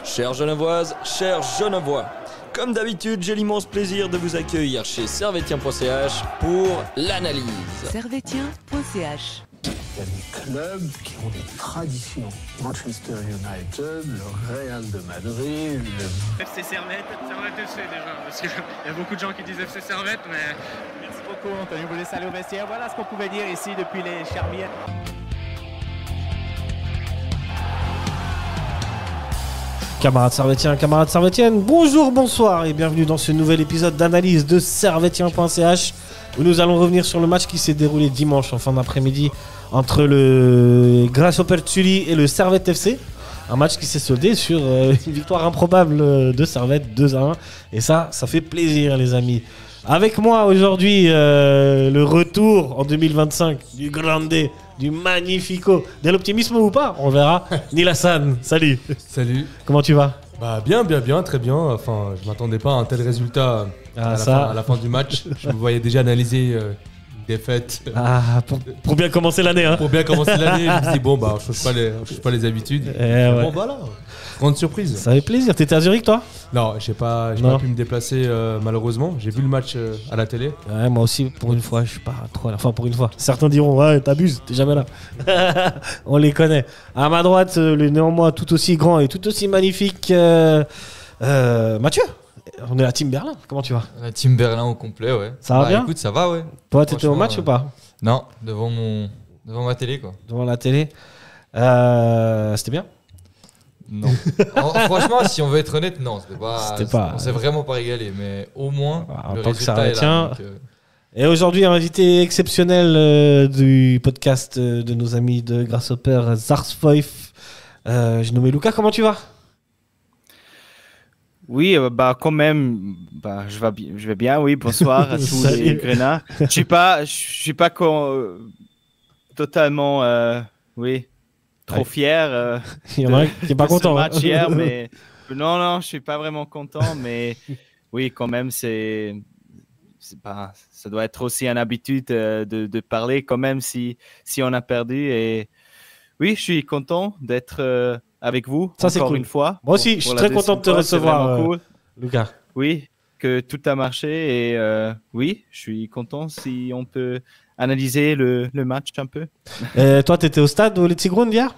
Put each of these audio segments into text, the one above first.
Chères Genevoises, chers Genevois, comme d'habitude, j'ai l'immense plaisir de vous accueillir chez servetien.ch pour l'analyse. Servetien.ch. Il y a des clubs qui ont des traditions. Manchester United, le Real de Madrid, le... FC Servette, Servette FC déjà, parce qu'il y a beaucoup de gens qui disent FC Servette, mais... Merci beaucoup Anthony, vous laissez aller au vestiaire. Voilà ce qu'on pouvait dire ici depuis les Charmières. Camarades servétiennes, bonjour, bonsoir et bienvenue dans ce nouvel épisode d'analyse de servetien.ch où nous allons revenir sur le match qui s'est déroulé dimanche en fin d'après-midi entre le Grasshopper Zurich et le Servette FC. Un match qui s'est soldé sur une victoire improbable de Servette 2-1 et ça fait plaisir les amis. Avec moi aujourd'hui, le retour en 2025 du Grande, du Magnifico, de l'optimisme ou pas, on verra. Neil Hassan, salut. Salut. Comment tu vas? Bah bien, très bien. Enfin, je m'attendais pas à un tel résultat à la fin du match. Je me voyais déjà analyser une défaite. Pour bien commencer l'année, hein. Pour bien commencer l'année, je me suis dit bon bah, je change pas les habitudes. Ouais. Bon voilà. Grande surprise. Ça fait plaisir. T'étais à Zurich, toi? Non, j'ai pas pu me déplacer malheureusement. J'ai vu le match à la télé. Ouais, moi aussi, pour une fois, je suis pas trop là. Enfin, pour une fois. Certains diront, ouais, t'abuses, t'es jamais là. On les connaît. À ma droite, le néanmoins tout aussi grand et tout aussi magnifique Mathieu. On est la Team Berlin. Comment tu vas? La Team Berlin au complet, ouais. Ça va bien? Écoute, ça va, ouais. Toi, t'étais au match ou pas? Non, devant ma télé, quoi. Devant la télé. C'était bien? Non. Franchement, si on veut être honnête, non. C'était pas. On s'est vraiment pas régalé, mais au moins. En le tant que résultat est là, Servetien. donc, Et aujourd'hui, un invité exceptionnel du podcast de nos amis de Grasshopper, Zarsfoif. J'ai nommé Lucas. Comment tu vas? Oui, quand même, je vais bien, oui, bonsoir à tous les Grenats. Je suis pas totalement, trop fier. Il y en a un qui est pas content. Match hier, mais non, je suis pas vraiment content, mais oui, quand même, ça doit être aussi une habitude de parler quand même si on a perdu. Et oui, je suis content d'être avec vous ça, encore une fois. Moi aussi, je suis très content de te recevoir, cool. Lucas. Oui, que tout a marché et oui, je suis content si on peut analyser le match un peu. Toi, tu étais au stade au Letzigrund hier?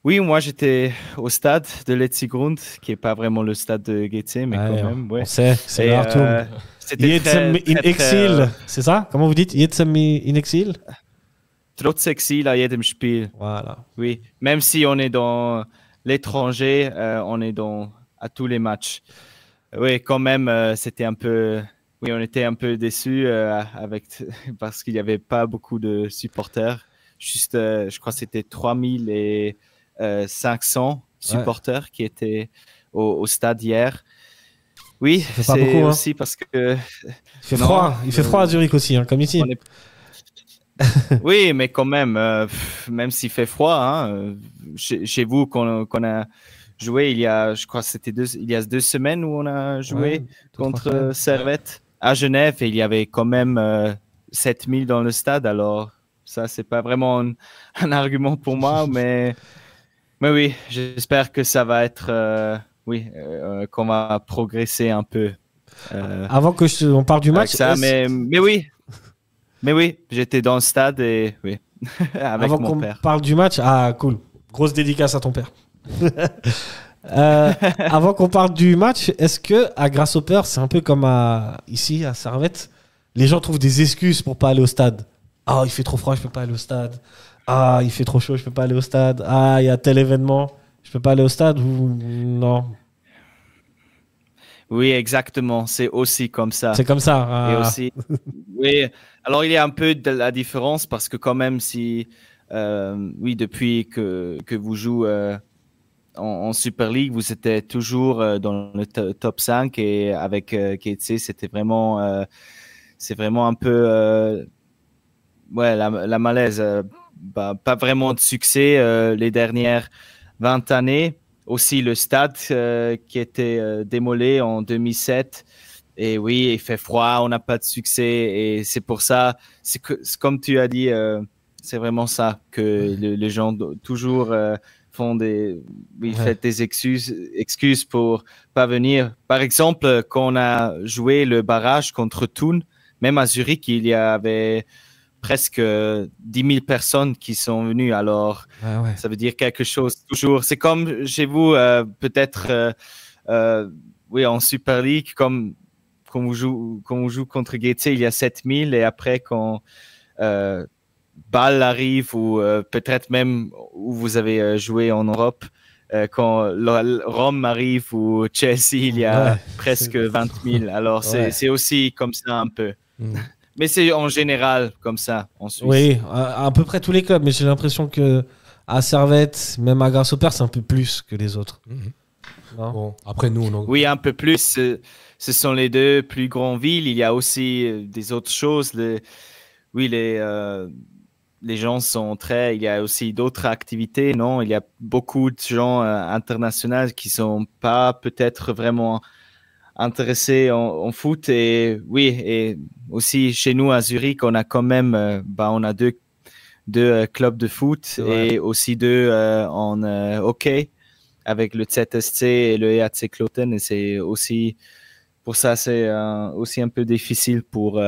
Oui, moi j'étais au stade de Letzigrund, qui n'est pas vraiment le stade de Getse, mais quand même. Ouais. On sait, c'est le Hartum. Yetzem in exil, c'est ça? Comment vous dites? Yetzem in exil? Trotz exil à jedem Spiel. Voilà. Oui, même si on est dans l'étranger, on est à tous les matchs. Oui, quand même, c'était un peu... Oui, on était un peu déçus parce qu'il n'y avait pas beaucoup de supporters. Juste, je crois que c'était 3500 supporters qui étaient au stade hier. Oui, c'est beaucoup, aussi parce que... Il fait froid à Zurich aussi, hein, comme ici. Oui, mais quand même, même s'il fait froid, hein, chez vous qu'on a joué je crois que c'était il y a 2 semaines où on a joué contre Servette à Genève et il y avait quand même 7000 dans le stade. Alors ça, c'est pas vraiment un argument pour moi, mais oui, j'espère que ça va être, qu'on va progresser un peu. Avant que on parle du match, ça, mais oui. Mais oui, j'étais dans le stade et oui, avec avant mon père. Avant qu'on parle du match, cool. Grosse dédicace à ton père. Avant qu'on parle du match, est-ce que à Grasshopper, c'est un peu comme ici à Servette, les gens trouvent des excuses pour pas aller au stade? Il fait trop froid, je peux pas aller au stade. Il fait trop chaud, je peux pas aller au stade. Il y a tel événement, je peux pas aller au stade ou non? Oui, exactement. C'est aussi comme ça. C'est comme ça. Et aussi, oui. Alors, il y a un peu de la différence parce que quand même, depuis que vous jouez en Super League, vous étiez toujours dans le top 5 et avec Getse, c'est vraiment un peu la malaise. Pas vraiment de succès les dernières 20 années. Aussi le stade qui était démolé en 2007. Et oui, il fait froid, on n'a pas de succès. Et c'est pour ça, c'est comme tu as dit, c'est vraiment ça que les gens toujours font fait des excuses pour pas venir. Par exemple, quand on a joué le barrage contre Thun, même à Zurich, il y avait presque 10 000 personnes qui sont venues. Alors, ça veut dire quelque chose. Toujours, c'est comme chez vous, peut-être, en Super League, quand on joue contre Gaëté, il y a 7 000, et après, quand Bâle arrive, ou peut-être même où vous avez joué en Europe, quand Rome arrive, ou Chelsea, il y a presque 20 000. Alors, c'est aussi comme ça un peu. Mais c'est en général comme ça en Suisse. Oui, à peu près tous les clubs, mais j'ai l'impression que à Servette, même à Grasshopper, c'est un peu plus que les autres. Non bon, après nous, oui, un peu plus. Ce sont les deux plus grandes villes. Il y a aussi des autres choses. Les gens sont très. Il y a aussi d'autres activités. Non, il y a beaucoup de gens internationaux qui sont pas peut-être vraiment intéressés en foot, et aussi chez nous à Zurich, on a quand même on a deux clubs de foot et aussi deux en hockey avec le ZSC et le EAC Kloten, et c'est aussi pour ça c'est aussi un peu difficile pour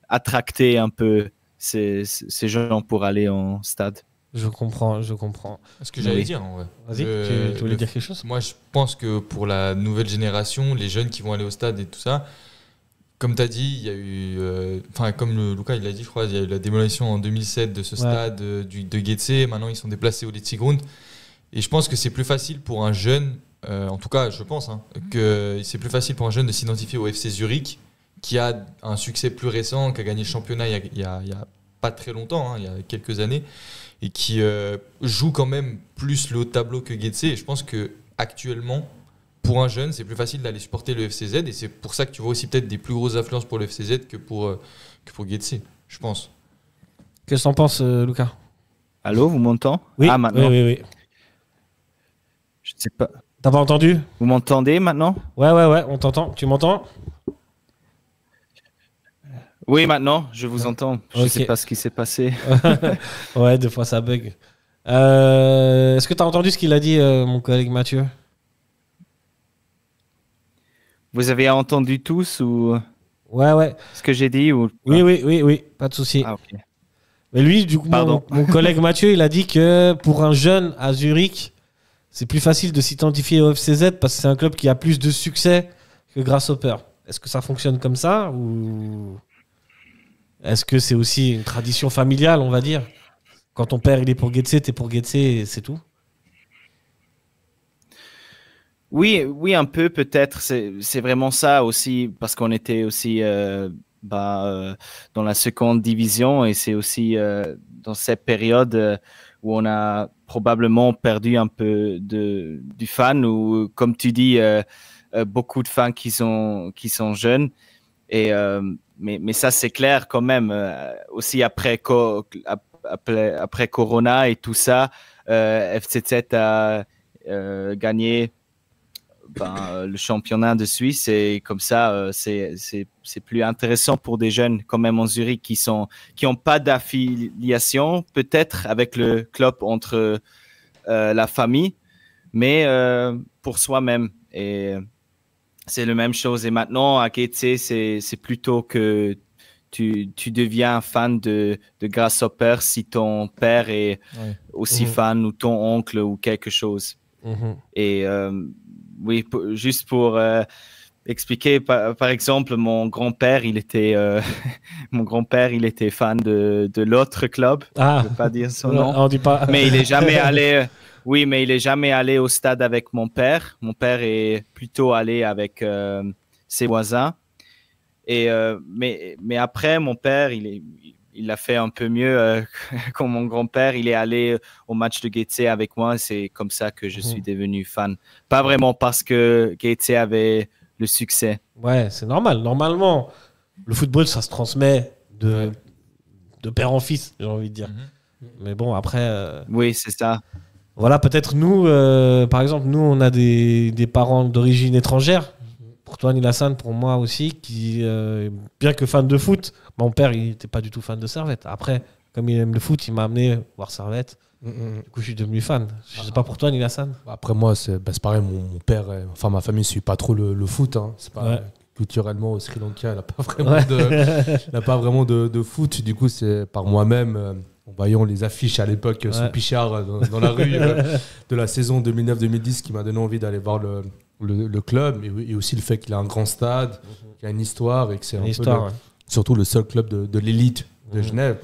attracter un peu ces gens pour aller en stade. Je comprends. Ce que j'allais dire, en vrai. Vas-y, tu voulais dire quelque chose ? Moi, je pense que pour la nouvelle génération, les jeunes qui vont aller au stade et tout ça, comme tu as dit, il y a eu... comme Luca il l'a dit, je crois, il y a eu la démolition en 2007 de ce stade de Gaëté. Maintenant, ils sont déplacés au Letzigrund. Et je pense que c'est plus facile pour un jeune, en tout cas, je pense, que c'est plus facile pour un jeune de s'identifier au FC Zurich, qui a un succès plus récent, qui a gagné le championnat il y a pas très longtemps, il y a quelques années, et qui joue quand même plus le haut de tableau que Gaëté. Et je pense qu'actuellement, pour un jeune, c'est plus facile d'aller supporter le FCZ, et c'est pour ça que tu vois aussi peut-être des plus grosses affluences pour le FCZ que pour Gaëté, je pense. Qu'est-ce que t'en penses, Lucas ? Allô, vous m'entendez ? Oui, maintenant. Oui. Je sais pas. T'as pas entendu ? Vous m'entendez maintenant ? Ouais, on t'entend. Tu m'entends ? Oui, maintenant, je vous entends. Je sais pas ce qui s'est passé. Ouais, des fois ça bug. Est-ce que tu as entendu ce qu'il a dit, mon collègue Mathieu ? Vous avez entendu tous ou... Ouais. Ce que j'ai dit ou... Oui, pas de souci. Ah, ok. Mais lui, du coup, mon collègue Mathieu, il a dit que pour un jeune à Zurich, c'est plus facile de s'identifier au FCZ parce que c'est un club qui a plus de succès que Grasshopper. Est-ce que ça fonctionne comme ça ou est-ce que c'est aussi une tradition familiale, on va dire ? Quand ton père il est pour Gaëté, t'es pour Gaëté, c'est tout ? Oui, un peu peut-être. C'est vraiment ça aussi, parce qu'on était aussi dans la seconde division, et c'est aussi dans cette période où on a probablement perdu un peu du fan, ou comme tu dis, beaucoup de fans qui sont jeunes. Et mais ça c'est clair quand même. Aussi après Corona et tout ça, FCZ a gagné le championnat de Suisse, et comme ça c'est plus intéressant pour des jeunes quand même en Zurich qui ont pas d'affiliation peut-être avec le club entre la famille, mais pour soi-même. Et c'est la même chose. Et maintenant à Gaëté, c'est plutôt que tu deviens fan de Grasshopper si ton père est aussi fan, ou ton oncle ou quelque chose. Et oui, juste pour expliquer, par exemple, mon grand-père, il était fan de l'autre club. Je ne vais pas dire son nom. On dit pas. Mais il n'est jamais allé. Oui, mais il n'est jamais allé au stade avec mon père. Mon père est plutôt allé avec ses voisins. Et mais après, mon père, il a fait un peu mieux quand mon grand-père, il est allé au match de Gaëté avec moi. C'est comme ça que je suis devenu fan. Pas vraiment parce que Gaëté avait le succès. Ouais, c'est normal. Normalement, le football, ça se transmet de père en fils, j'ai envie de dire. Mais bon, après... Oui, c'est ça. Voilà, peut-être nous, par exemple, nous, on a des parents d'origine étrangère. Pour toi, Nilassan, pour moi aussi, qui, bien que fan de foot, mon père, il n'était pas du tout fan de Servette. Après, comme il aime le foot, il m'a amené voir Servette. Du coup, je suis devenu fan. Je sais pas pour toi, Nilassan. Après moi, c'est pareil. Mon père, enfin ma famille, ne suit pas trop le foot. Hein. C'est pas culturellement au Sri Lanka, il n'a pas vraiment de foot. Du coup, c'est par moi-même, en voyant les affiches à l'époque sous Pichard dans la rue de la saison 2009-2010, qui m'a donné envie d'aller voir le club, et aussi le fait qu'il a un grand stade, qu'il a une histoire, et que c'est surtout le seul club de l'élite de Genève.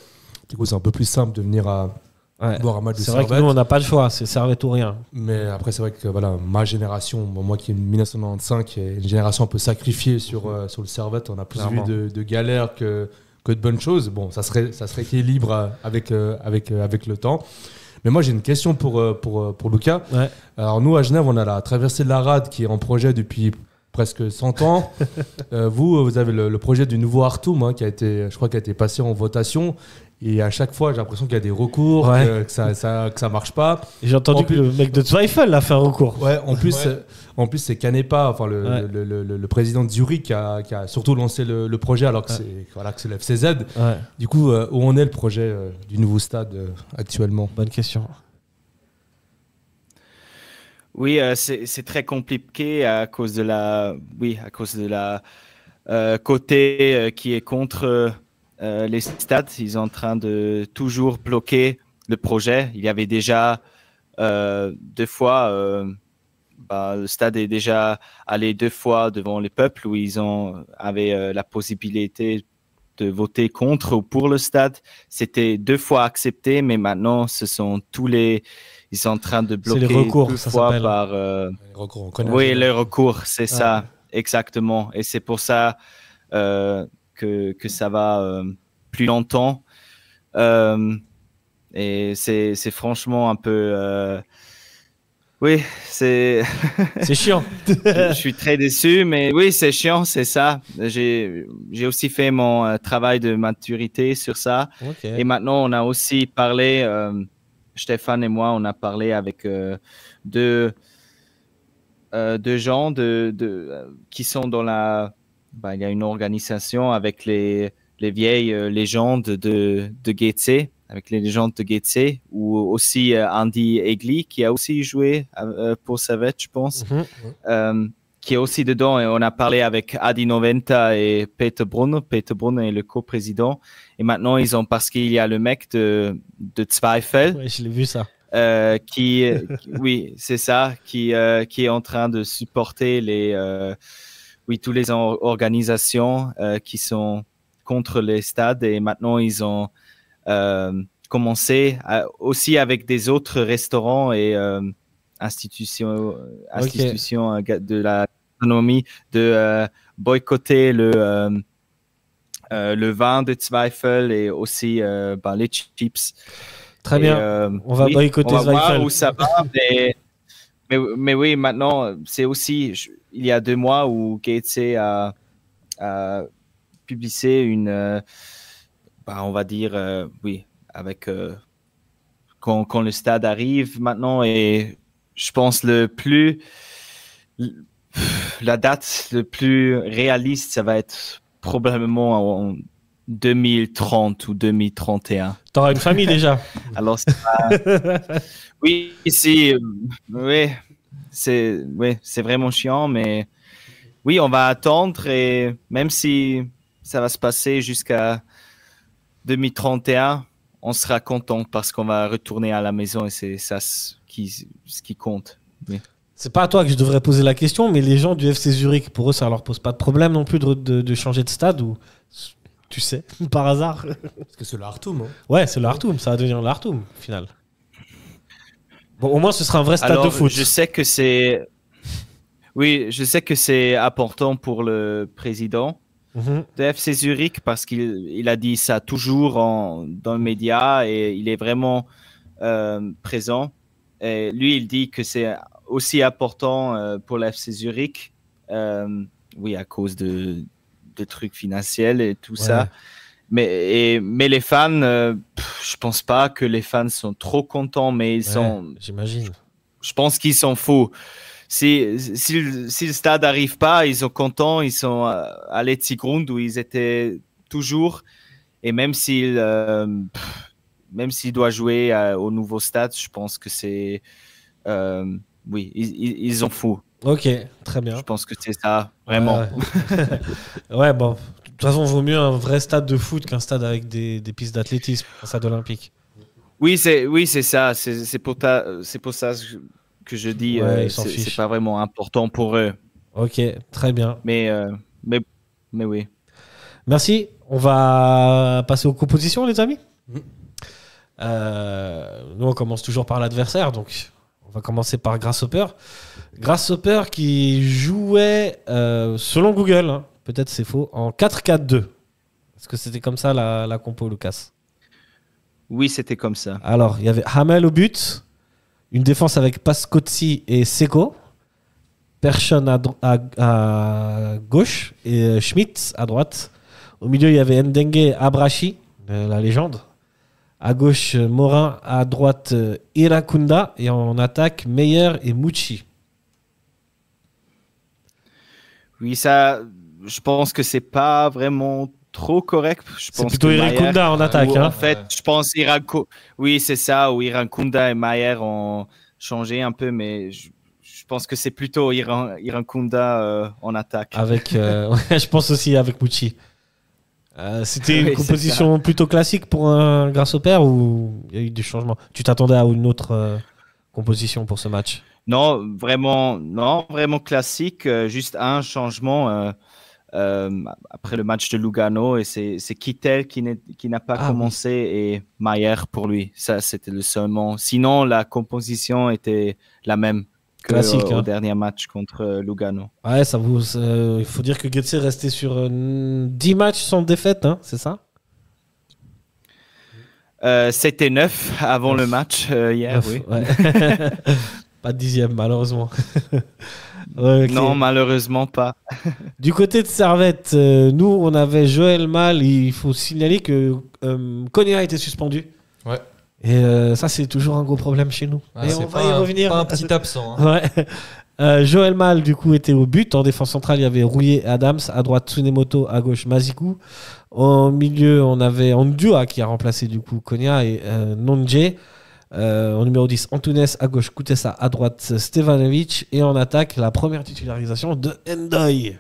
Du coup, c'est un peu plus simple de venir voir un match de Servette. C'est vrai que nous, on n'a pas le choix, c'est Servette ou rien. Mais après, c'est vrai que voilà, ma génération, moi qui est 1995, qui est une génération un peu sacrifiée sur le Servette, on a plus vu de galères que de bonnes choses. Bon, ça serait équilibre avec le temps. Mais moi, j'ai une question pour Lucas. Ouais. Alors, nous, à Genève, on a la traversée de la Rade qui est en projet depuis presque 100 ans. Vous avez le projet du nouveau Hartum, hein, je crois, qui a été passé en votation. Et à chaque fois, j'ai l'impression qu'il y a des recours, que ça marche pas. Et j'ai entendu que le mec de Zweifel a fait un recours. Ouais, en plus c'est Canepa, enfin le président de Zurich qui a surtout lancé le projet, alors que c'est le FCZ. Ouais. Du coup, où en est le projet du nouveau stade actuellement? Bonne question. Oui, c'est très compliqué à cause de la côté qui est contre les stades. Ils sont en train de toujours bloquer le projet. Il y avait déjà 2 fois, le stade est déjà allé 2 fois devant le peuple, où ils avaient la possibilité de voter contre ou pour le stade. C'était 2 fois accepté, mais maintenant ils sont en train de bloquer 2 fois par les recours. Oui, les recours, c'est ça, exactement. Et c'est pour ça que ça va plus longtemps. Et c'est franchement un peu... oui, c'est chiant. Je suis très déçu, mais oui, c'est chiant, c'est ça. J'ai aussi fait mon travail de maturité sur ça. Okay. Et maintenant, on a aussi parlé, Stéphane et moi, on a parlé avec deux gens qui sont dans il y a une organisation avec les vieilles légendes de Getse, avec les légendes de Getse, ou aussi Andy Egli, qui a aussi joué pour Servette, je pense, qui est aussi dedans. Et on a parlé avec Adi Noventa et Peter Brunner. Peter Brunner est le coprésident. Et maintenant, parce qu'il y a le mec de Zweifel. Oui, je l'ai vu ça. Oui, c'est ça, qui est en train de supporter toutes les organisations qui sont contre les stades. Et maintenant, ils ont commencé aussi avec des autres restaurants et institutions de la gastronomie de boycotter le vin de Zweifel et aussi les chips. Très bien, on va boycotter Zweifel. On va voir où ça va, mais oui, maintenant, c'est aussi, il y a 2 mois où Getse a publié une, on va dire, avec quand le stade arrive maintenant, et je pense la date le plus réaliste, ça va être probablement en 2030 ou 2031. T'auras une famille déjà. Alors, oui, c'est vraiment chiant, mais oui, on va attendre, et même si ça va se passer jusqu'à 2031, on sera content parce qu'on va retourner à la maison, et c'est ça ce qui compte. Oui. C'est pas à toi que je devrais poser la question, mais les gens du FC Zurich, pour eux, ça leur pose pas de problème non plus de changer de stade, ou tu sais, par hasard. Parce que c'est le Hartum. Hein. Ouais, c'est le Hartum, ça va devenir le Hartum, au final. Bon, au moins, ce sera un vrai stade de foot. Je sais que c'est important pour le président de FC Zurich, parce qu'il a dit ça toujours dans le média, et il est vraiment présent. Et lui, il dit que c'est aussi important pour le FC Zurich, à cause de trucs financiers et tout ça. Mais les fans, je pense pas que les fans sont trop contents, mais j'imagine. Je pense qu'ils s'en foutent. Si le stade n'arrive pas, ils sont contents, ils sont à l'Etzigrund où ils étaient toujours. Et même s'ils même s'il doit jouer au nouveau stade, je pense que c'est... oui, ils en foutent. Ok, très bien. Je pense que c'est ça, vraiment. Ouais, bon. De toute façon, il vaut mieux un vrai stade de foot qu'un stade avec des pistes d'athlétisme, un stade olympique. Oui, c'est ça. C'est pour ça que je dis c'est pas vraiment important pour eux. Ok, très bien. Mais oui. Merci. On va passer aux compositions, les amis. Nous, on commence toujours par l'adversaire, donc on va commencer par Grasshopper. Grasshopper qui jouait, selon Google, hein, peut-être c'est faux, en 4-4-2. Est-ce que c'était comme ça la compo, Lucas? Oui, c'était comme ça. Alors, il y avait Hamel au but, une défense avec Pascozzi et Seco, Persson à gauche et Schmidt à droite. Au milieu, il y avait Ndengue Abrashi, la légende. À gauche, Morin. À droite, Irakunda. Et en attaque, Meyer et Mouchi. Oui, ça, je pense que c'est pas vraiment trop correct. C'est plutôt Irakunda en attaque. En fait, je pense oui, c'est ça. Où Irakunda et Meyer ont changé un peu, mais je pense que c'est plutôt Irakunda en attaque. Avec, je pense aussi avec Mouchi. C'était une composition plutôt classique pour un Grasshopper ou il y a eu des changements? Tu t'attendais à une autre composition pour ce match? Non, vraiment classique. Juste un changement après le match de Lugano et c'est Kittel qui n'a pas commencé et Meyer pour lui. Ça, c'était le seulement. Sinon, la composition était la même classique au dernier match contre Lugano. Ouais, il faut dire que Getse est resté sur 10 matchs sans défaite, hein, c'est ça? C'était 9 avant le match hier, 9, oui. Ouais. Pas de 10e, malheureusement. Ouais, okay. Non, malheureusement pas. Du côté de Servette, nous, on avait Joël Mal. Il faut signaler que Konya a été suspendu. Ouais. Et ça, c'est toujours un gros problème chez nous. Ah, et on va y revenir. Pas un petit absent. Hein. Ouais. Joël Mal, du coup, était au but. En défense centrale, il y avait Rouillet et Adams. À droite, Tsunemoto. À gauche, Mazikou. Au milieu, on avait Ondua qui a remplacé, du coup, Konya et Nonje. En numéro 10, Antunes. À gauche, Kutesa. À droite, Stevanovic. Et en attaque, la première titularisation de Ndoye.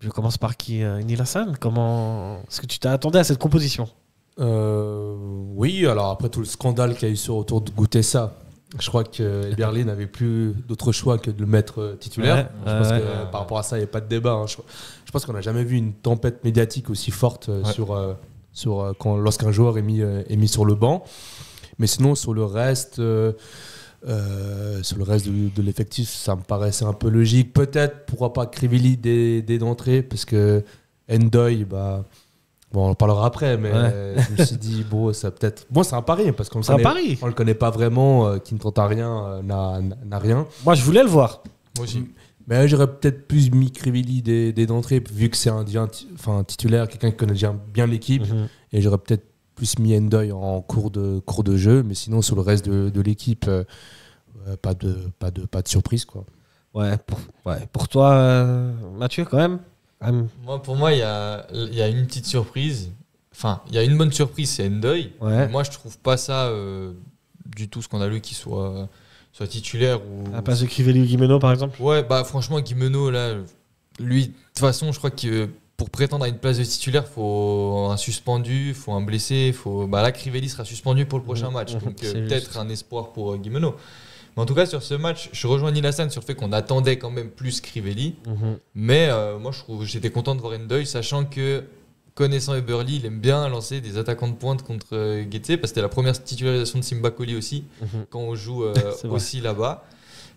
Je commence par qui? Nilassan, comment est-ce que tu t'attendais à cette composition? Oui, alors après tout le scandale qu'il y a eu autour de Gutesa, je crois que Eberle n'avait plus d'autre choix que de le mettre titulaire. Je pense que par rapport à ça, il n'y a pas de débat. Hein. Je pense qu'on n'a jamais vu une tempête médiatique aussi forte lorsqu'un joueur est mis sur le banc. Mais sinon, sur le reste de l'effectif, ça me paraissait un peu logique. Peut-être, pourquoi pas Krivili dès d'entrée, parce que Ndoye, bon, on en parlera après, mais je me suis dit, ça peut-être. Bon, c'est un pari, parce qu'on le connaît pas vraiment, qui ne tente à rien, n'a rien. Moi, je voulais le voir. Moi aussi. Mais j'aurais peut-être plus mis Krivili dès d'entrée, vu que c'est un titulaire, quelqu'un qui connaît bien l'équipe, et j'aurais peut-être plus mis Ndoye en cours de jeu, mais sinon, sur le reste de l'équipe, pas de surprise, quoi. Pour toi, Mathieu, quand même. Pour moi, il y a une petite surprise. Enfin, il y a une bonne surprise, c'est Ndoye. Ouais. Moi, je trouve pas ça du tout scandaleux qu'il soit titulaire. Ou... À la place de Crivelli ou Guimeno, par exemple? Ouais, franchement, Guimeno, là, lui, de toute façon, je crois que pour prétendre à une place de titulaire, il faut un suspendu, il faut un blessé. Là, Crivelli sera suspendu pour le prochain match. Donc, peut-être un espoir pour Guimeno. Mais en tout cas, sur ce match, je rejoins Nilassan sur le fait qu'on attendait quand même plus Crivelli. Mais moi, j'étais content de voir Ndoye, sachant que, connaissant Eberle, il aime bien lancer des attaquants de pointe contre Getse, parce que c'était la première titularisation de Simbakoli aussi, quand on joue aussi là-bas.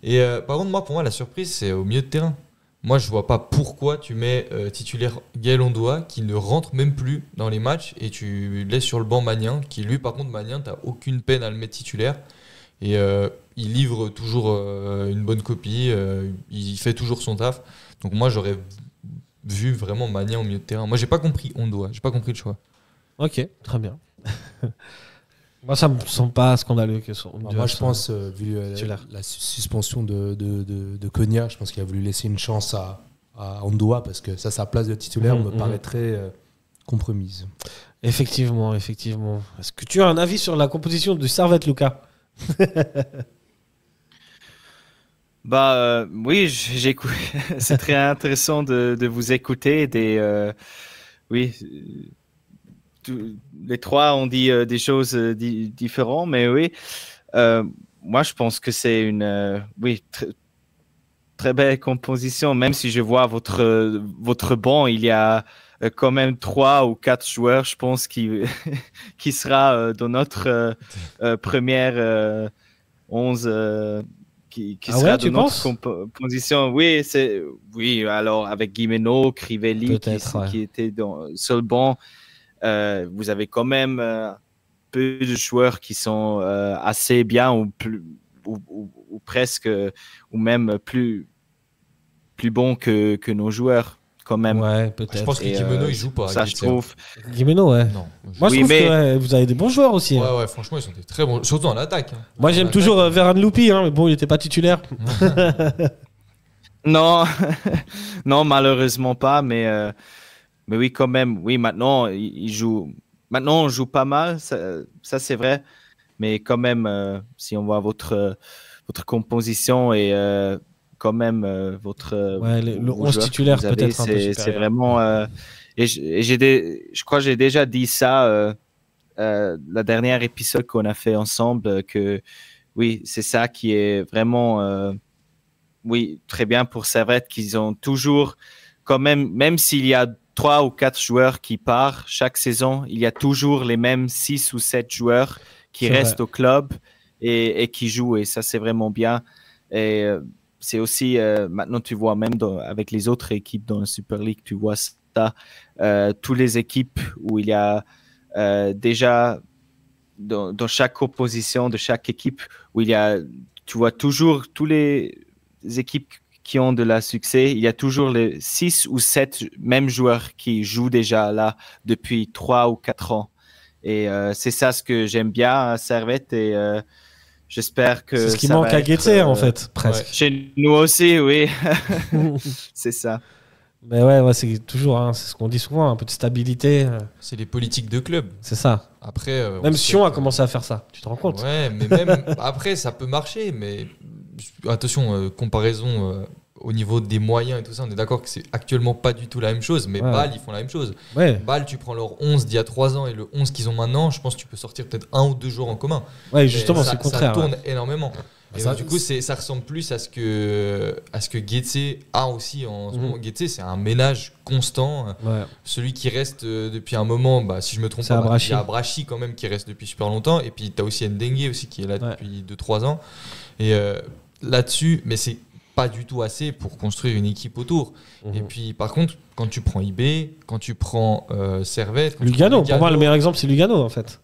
Et par contre, pour moi, la surprise, c'est au milieu de terrain. Moi, je vois pas pourquoi tu mets titulaire Gaël Ondoa, qui ne rentre même plus dans les matchs, et tu laisses sur le banc Magnin, qui lui, par contre, Magnin, t'as aucune peine à le mettre titulaire. Et il livre toujours une bonne copie, il fait toujours son taf. Donc moi, j'aurais vu vraiment Magnin au milieu de terrain. Moi, j'ai pas compris Ondoa, j'ai pas compris le choix. Ok, très bien. Moi, ça me semble pas scandaleux que son. Moi, je pense, vu la suspension de Konya, je pense qu'il a voulu laisser une chance à Ondoa, parce que sa place de titulaire me paraîtrait compromise. Effectivement. Est-ce que tu as un avis sur la composition de Servette, Lucas? Oui, j'écoute. C'est très intéressant de vous écouter. Oui, les trois ont dit des choses différentes, mais oui, moi je pense que c'est une très belle composition. Même si je vois votre banc, il y a quand même 3 ou 4 joueurs, je pense, qui sera dans notre première 11. Qui sera de notre composition. Oui, alors avec Guimeno, Crivelli qui était sur le banc, vous avez quand même peu de joueurs qui sont assez bien ou presque ou même plus bons que nos joueurs quand même. Ouais, peut-être. Je pense que Guimeno il joue pas. Ça, je trouve. Guimeno, ouais. Non. Moi, je trouve que vous avez des bons joueurs aussi. Ouais, franchement, ils sont des très bons, surtout en attaque. Moi, j'aime toujours Veran Loupi, mais bon, il n'était pas titulaire. Non, malheureusement pas, mais oui, quand même. Oui, maintenant, il joue. Maintenant, on joue pas mal, ça c'est vrai. Mais quand même, si on voit votre composition et quand même votre le 11 titulaire peut-être un peu supérieur. C'est vraiment je crois que j'ai déjà dit ça la dernière épisode qu'on a fait ensemble, que oui, c'est ça qui est vraiment très bien pour Servette, qu'ils ont toujours quand même s'il y a 3 ou 4 joueurs qui partent chaque saison, il y a toujours les mêmes 6 ou 7 joueurs qui restent au club et qui jouent, et ça c'est vraiment bien. Et c'est aussi, maintenant tu vois même avec les autres équipes dans la Super League, tu vois ça, toutes les équipes où il y a déjà dans chaque composition de chaque équipe, où tu vois toujours toutes les équipes qui ont de la succès, il y a toujours les 6 ou 7 mêmes joueurs qui jouent déjà là depuis 3 ou 4 ans. Et c'est ça ce que j'aime bien à Servette, et j'espère que c'est ce qui manque à Guetze en fait, presque. Ouais. Chez nous aussi, oui. C'est ça. Mais ouais, c'est toujours, c'est ce qu'on dit souvent, un peu de stabilité. C'est les politiques de club. C'est ça. Après, même Sion a commencé à faire ça, tu te rends compte? Ouais, mais même après, ça peut marcher. Mais attention, comparaison au niveau des moyens et tout ça, on est d'accord que c'est actuellement pas du tout la même chose. Mais Bâle, ils font la même chose. Ouais. Bâle, tu prends leur 11 d'il y a 3 ans et le 11 qu'ils ont maintenant, je pense que tu peux sortir peut-être 1 ou 2 joueurs en commun. Ouais, justement, c'est le contraire. Ça tourne énormément. Et donc, du coup, ça ressemble plus à ce que Guetze a aussi en ce moment. Guetze, c'est un ménage constant. Ouais. Celui qui reste depuis un moment, si je me trompe pas, il y a Abrachi quand même qui reste depuis super longtemps. Et puis, tu as aussi Ndengue aussi qui est là depuis 2-3 ans. Et là-dessus, mais c'est pas du tout assez pour construire une équipe autour. Et puis, par contre, quand tu prends IB, quand tu prends Servette... Lugano, pour moi, le meilleur exemple, c'est Lugano, en fait.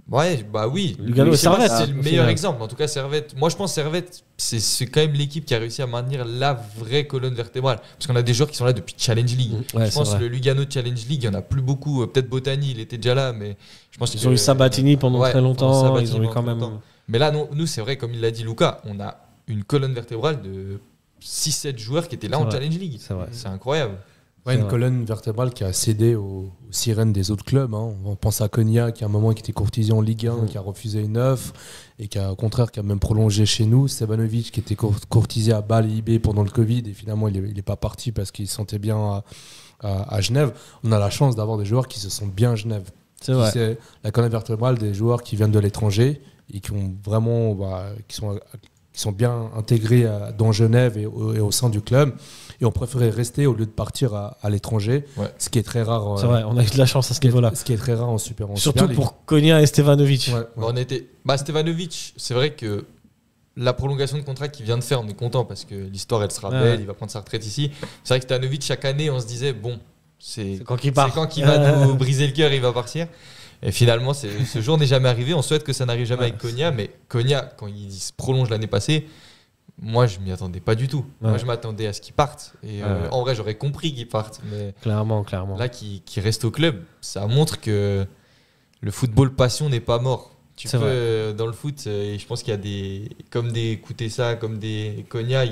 Ouais, oui. Lugano et Servette. C'est le meilleur exemple. En tout cas, Servette. Moi, je pense que Servette, c'est quand même l'équipe qui a réussi à maintenir la vraie colonne vertébrale. Parce qu'on a des joueurs qui sont là depuis Challenge League. Ouais, je pense que le Lugano Challenge League, il n'y en a plus beaucoup. Peut-être Botany, il était déjà là, mais je pense ils ont eu Sabatini pendant très longtemps. Ils ont eu quand même. Mais là, nous, c'est vrai, comme il l'a dit Lucas, on a une colonne vertébrale de 6-7 joueurs qui étaient là en Challenge League. C'est incroyable. Ouais, une colonne vertébrale qui a cédé aux sirènes des autres clubs. On pense à Konya, qui à un moment qui était courtisé en Ligue 1, qui a refusé une offre, et qui a, au contraire, qui a même prolongé chez nous. Stevanovic, qui était courtisé à Bâle et IB pendant le Covid, et finalement, il n'est pas parti parce qu'il se sentait bien à Genève. On a la chance d'avoir des joueurs qui se sentent bien à Genève. C'est la colonne vertébrale des joueurs qui viennent de l'étranger et qui ont vraiment, qui sont bien intégrés dans Genève et au sein du club. Et on préférait rester au lieu de partir à l'étranger, ce qui est très rare. C'est vrai, on a eu de la chance à ce niveau-là. Ce qui est très rare en Super League. Surtout pour Konya et Stevanovic. Stevanovic, c'est vrai que la prolongation de contrat qu'il vient de faire, on est content parce que l'histoire, elle sera belle, il va prendre sa retraite ici. C'est vrai que Stevanovic, chaque année, on se disait, bon, c'est quand il part. C'est quand il va nous briser le cœur, il va partir. Et finalement, ce jour n'est jamais arrivé. On souhaite que ça n'arrive jamais avec Konya, mais Konya, quand il se prolonge l'année passée, moi, je m'y attendais pas du tout. Moi, je m'attendais à ce qu'il parte. Et en vrai, j'aurais compris qu'il parte. Mais clairement. Là, qu'il reste au club, ça montre que le football passion n'est pas mort. Tu peux, dans le foot, et je pense qu'il y a des Kutesa, comme des Konya,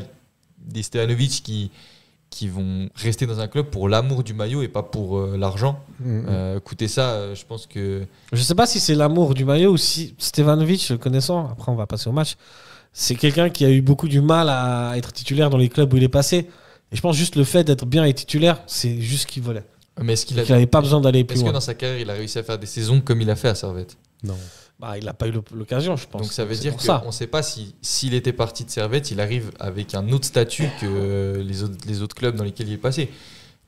des Stevanovic qui qui vont rester dans un club pour l'amour du maillot et pas pour l'argent. Écoutez ça, je pense que... Je sais pas si c'est l'amour du maillot ou si Stevanovic, le connaissant, après on va passer au match, c'est quelqu'un qui a eu beaucoup du mal à être titulaire dans les clubs où il est passé. Et je pense juste le fait d'être bien et titulaire, c'est juste ce qu'il voulait. Mais est-ce qu'il n'avait pas besoin d'aller plus loin? Est-ce que dans sa carrière, il a réussi à faire des saisons comme il a fait à Servette? Non. Bah, il n'a pas eu l'occasion, je pense. Donc ça veut dire qu'on ne sait pas s'il était parti de Servette, il arrive avec un autre statut que les autres clubs dans lesquels il est passé.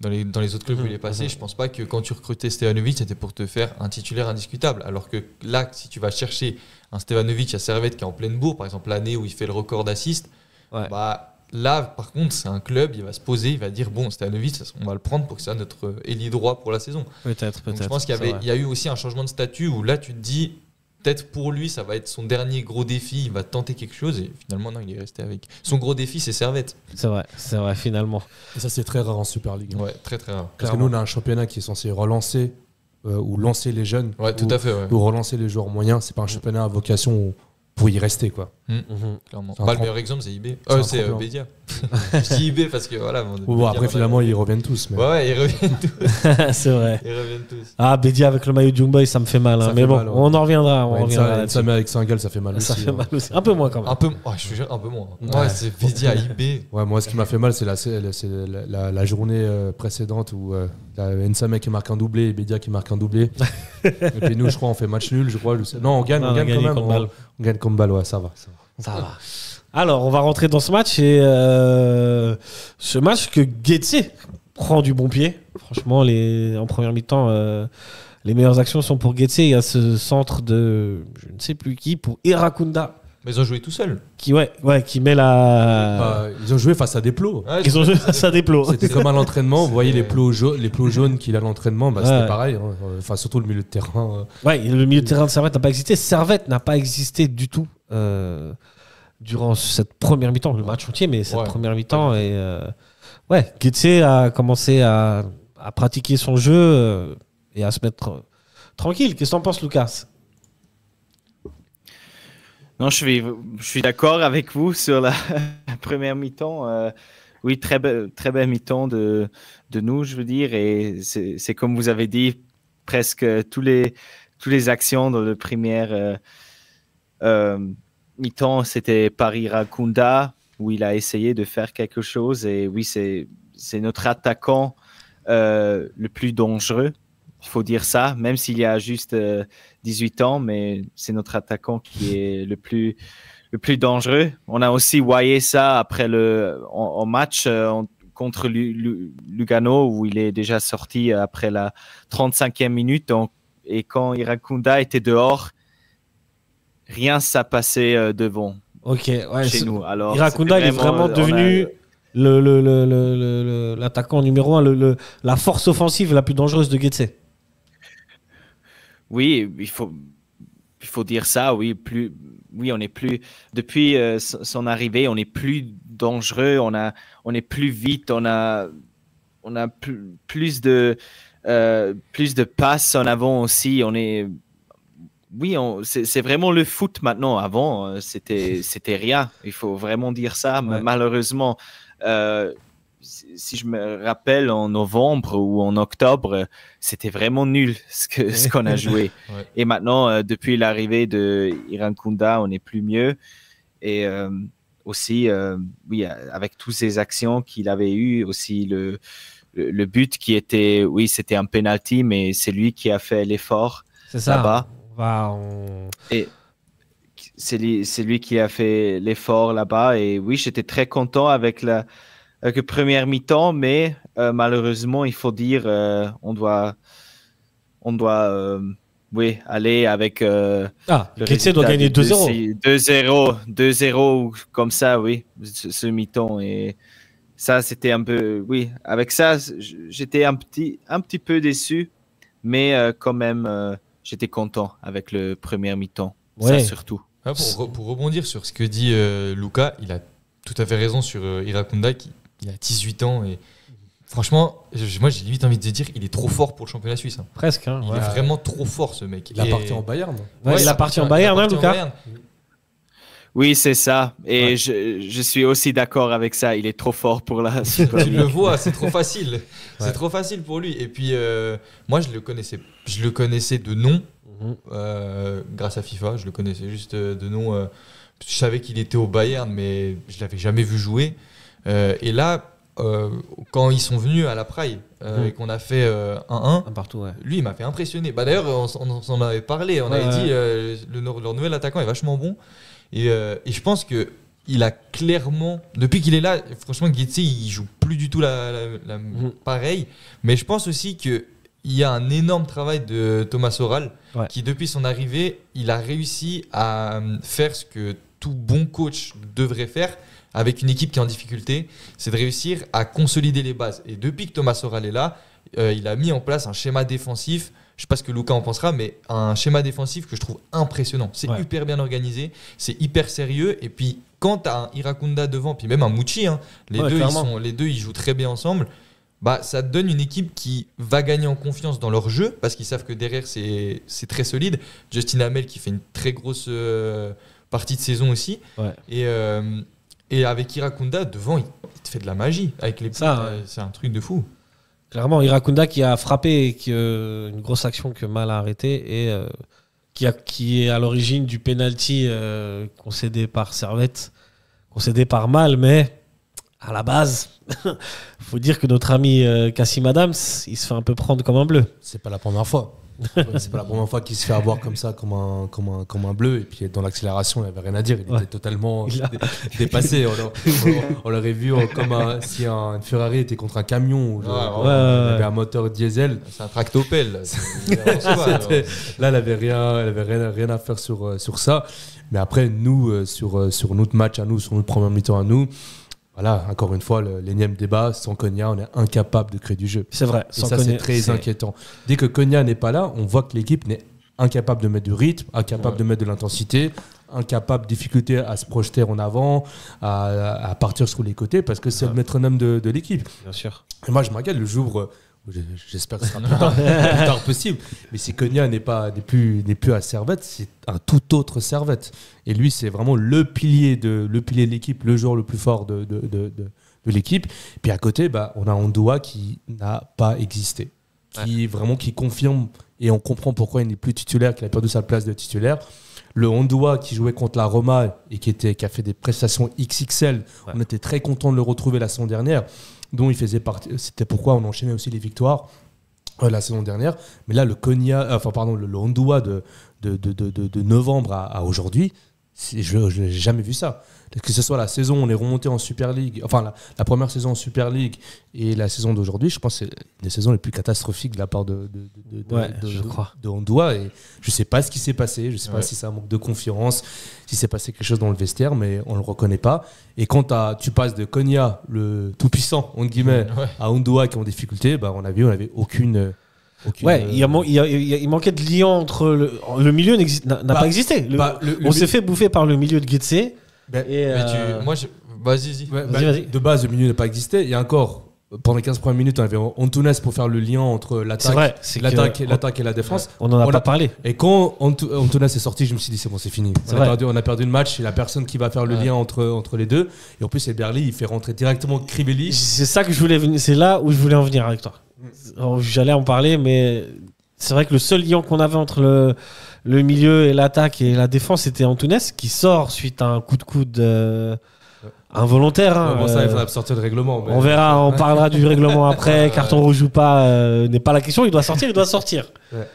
Dans les autres clubs où il est passé, je pense pas que quand tu recrutais Stevanovic, c'était pour te faire un titulaire indiscutable. Alors que là, si tu vas chercher un Stevanovic à Servette qui est en pleine bourre, par exemple l'année où il fait le record d'assists, bah là, par contre, c'est un club, il va se poser, il va dire bon, Stevanovic, on va le prendre pour que ça soit notre ailier droit pour la saison. Peut-être. Donc, je pense qu'il y a eu aussi un changement de statut où là, tu te dis peut-être pour lui, ça va être son dernier gros défi, il va tenter quelque chose et finalement, non, il est resté avec. Son gros défi, c'est Servette. C'est vrai, finalement. Et ça, c'est très rare en Super League. Ouais, très très rare. Parce que nous, on a un championnat qui est censé relancer ou lancer les jeunes. Ouais, tout à fait. Ouais. Ou relancer les joueurs moyens. C'est pas un championnat à vocation pour y rester, quoi. Clairement. Le meilleur exemple, c'est IB. C'est Bédia. Je dis IB parce que voilà. Après, finalement, ils reviennent tous. Mais... Ouais, ils reviennent tous. C'est vrai. Ils reviennent tous. Ah, Bédia avec le maillot de Young Boys, ça me fait mal. Hein. Mais bon, on en reviendra. Ça met avec Saint-Gall, ça fait mal aussi. Ça fait mal aussi. Un peu moins quand même. Je te jure, un peu moins. Ouais, c'est Bédia, IB. Ouais, moi, ce qui m'a fait mal, c'est la journée précédente où Nsame qui marque un doublé et Bédia qui marque un doublé. Et puis nous, je crois, on fait match nul. Non, on gagne quand même. On gagne comme balle, ouais, ça va. Alors, on va rentrer dans ce match et ce match que Guetze prend du bon pied. Franchement, en première mi-temps, les meilleures actions sont pour Guetze. Il y a ce centre de je ne sais plus qui pour Irakunda. Mais ils ont joué tout seuls. Qui met la. Ils ont joué face à des plots. Ouais, ils ont joué face à des plots. C'était comme à l'entraînement. Vous voyez les plots jaunes qu'il a à l'entraînement. C'était pareil. Hein. Enfin, surtout le milieu de terrain. Ouais, le milieu de terrain de Servette n'a pas existé. Servette n'a pas existé du tout durant cette première mi-temps. Le match entier, mais cette première mi-temps. Et Guetze a commencé à pratiquer son jeu et à se mettre tranquille. Qu'est-ce que t'en penses, Lucas? Non, je suis d'accord avec vous sur la première mi-temps. Oui, très belle mi-temps de nous, je veux dire. Et c'est comme vous avez dit, presque tous les actions dans le premier mi-temps, c'était par Irakunda, où il a essayé de faire quelque chose. Et oui, c'est notre attaquant le plus dangereux. Il faut dire ça, même s'il y a juste 18 ans, mais c'est notre attaquant qui est le plus dangereux. On a aussi voyé ça après en match contre Lugano, où il est déjà sorti après la 35e minute. Et quand Irakunda était dehors, rien ça passait devant chez nous. Alors, Irakunda, il est vraiment devenu l'attaquant numéro 1, la force offensive la plus dangereuse de Guetze. Oui, il faut dire ça. Oui, on est plus depuis son arrivée, on est plus dangereux, on est plus vite, on a plus de passes en avant aussi. C'est vraiment le foot maintenant. Avant, c'était rien. Il faut vraiment dire ça. Ouais. Malheureusement, si je me rappelle, en novembre ou en octobre, c'était vraiment nul ce qu'on a joué. Ouais. Et maintenant, depuis l'arrivée de Irakunda, on est plus mieux. Et aussi, avec toutes ces actions qu'il avait eues, aussi le but qui était, c'était un penalty, mais c'est lui qui a fait l'effort. C'est ça. Là-bas. Et c'est lui qui a fait l'effort là-bas. Et oui, j'étais très content avec la première mi-temps, mais malheureusement, il faut dire, on doit aller avec Guetze doit gagner 2-0. 2-0 comme ça, oui, ce mi-temps. Et ça, c'était un peu, avec ça, j'étais un petit peu déçu, mais quand même, j'étais content avec le premier mi-temps, ça surtout. Ah, pour rebondir sur ce que dit Luca, il a tout à fait raison sur Irakunda, il a 18 ans et franchement, moi j'ai limite envie de dire il est trop fort pour le championnat suisse. Hein. Presque. Hein, il est vraiment trop fort ce mec. Il a parti en Bayern. Il a parti en Bayern, Luca. Oui, c'est ça. Et je suis aussi d'accord avec ça. Il est trop fort pour la Super Tu League. le vois, c'est trop facile. C'est trop facile pour lui. Et puis, moi, je le connaissais de nom, grâce à FIFA. Je le connaissais juste de nom. Je savais qu'il était au Bayern, mais je l'avais jamais vu jouer. Et là, quand ils sont venus à la Praille et qu'on a fait 1-1, partout, lui, il m'a fait impressionner. Bah, d'ailleurs, on s'en avait parlé. On avait dit leur nouvel attaquant est vachement bon. Et je pense que il a clairement, depuis qu'il est là, franchement, Guetze, il joue plus du tout pareil. Mais je pense aussi qu'il y a un énorme travail de Thomas Oral qui, depuis son arrivée, il a réussi à faire ce que tout bon coach devrait faire avec une équipe qui est en difficulté, c'est de réussir à consolider les bases. Et depuis que Thomas Oral est là, il a mis en place un schéma défensif. Je ne sais pas ce que Luca en pensera, mais un schéma défensif que je trouve impressionnant. C'est hyper bien organisé, c'est hyper sérieux. Et puis, quand tu as un Irakunda devant, puis même un Mouchi, les deux ils jouent très bien ensemble, bah, ça te donne une équipe qui va gagner en confiance dans leur jeu, parce qu'ils savent que derrière, c'est très solide. Justin Hamel qui fait une très grosse partie de saison aussi. Et avec Irakunda, devant, il te fait de la magie. Avec les c'est un truc de fou. Clairement, Irakunda qui a frappé une grosse action que Mal a arrêtée et qui est à l'origine du penalty concédé par Servette, concédé par Mal, mais à la base, faut dire que notre ami Kassim Adams, il se fait un peu prendre comme un bleu. C'est pas la première fois. C'est pas la première fois qu'il se fait avoir comme ça, comme un bleu. Et puis dans l'accélération, il n'y avait rien à dire. Il était totalement dépassé. On l'aurait vu comme si un Ferrari était contre un camion. Il avait un moteur diesel. C'est un tractopelle. Là, elle avait rien à faire sur ça. Mais après, nous, sur notre match à nous, sur notre première mi-temps à nous, voilà, encore une fois, l'énième débat, sans Konya, on est incapable de créer du jeu. C'est vrai. Et ça, c'est très inquiétant. Dès que Konya n'est pas là, on voit que l'équipe n'est incapable de mettre du rythme, incapable de mettre de l'intensité, incapable, difficulté à se projeter en avant, à partir sur les côtés, parce que c'est le métronome de l'équipe. Bien sûr. Et moi, je m'inquiète le jour... J'espère que ce sera plus tard possible. Mais si Konya n'est plus à Servette, c'est un tout autre Servette. Et lui, c'est vraiment le pilier de l'équipe, le joueur le plus fort de l'équipe. Puis à côté, on a Ondoa qui n'a pas existé. Qui confirme, et on comprend pourquoi il n'est plus titulaire, qu'il a perdu sa place de titulaire. Le Ondoa qui jouait contre la Roma et qui a fait des prestations XXL. On était très content de le retrouver la saison dernière, dont il faisait partie. C'était pourquoi on enchaînait aussi les victoires la saison dernière. Mais là, le Ondoa de novembre à aujourd'hui, je n'ai jamais vu ça. Que ce soit la saison où on est remonté en Super League, enfin la première saison en Super League et la saison d'aujourd'hui, je pense que c'est les saisons les plus catastrophiques de la part de Ondoa. Et je ne sais pas ce qui s'est passé, je ne sais pas si c'est un manque de confiance, si s'est passé quelque chose dans le vestiaire, mais on ne le reconnaît pas. Et quand tu passes de Konya, le tout-puissant, entre guillemets, à Ondoa qui est en difficulté, on avait aucune... il manquait de lien entre le milieu n'a pas existé. On s'est fait bouffer par le milieu de Guetze. Vas-y. De base, le milieu n'a pas existé. Et encore, pendant les 15 premières minutes, on avait Antunes pour faire le lien entre l'attaque et la défense. On n'en a pas parlé. Et quand Antunes est sorti, je me suis dit, c'est bon, c'est fini. On a perdu le match. Il n'y a personne qui va faire le lien entre les deux. Et en plus, Eberli, il fait rentrer directement Crivelli. C'est ça que c'est là où je voulais en venir avec toi. Alors, j'allais en parler, mais c'est vrai que le seul lien qu'on avait entre le milieu et l'attaque et la défense, c'était Antunes qui sort suite à un coup de coude involontaire. Ça, il faudra sortir le règlement. On verra, on parlera du règlement après. Carton rouge ou pas, n'est pas la question. Il doit sortir. Ouais.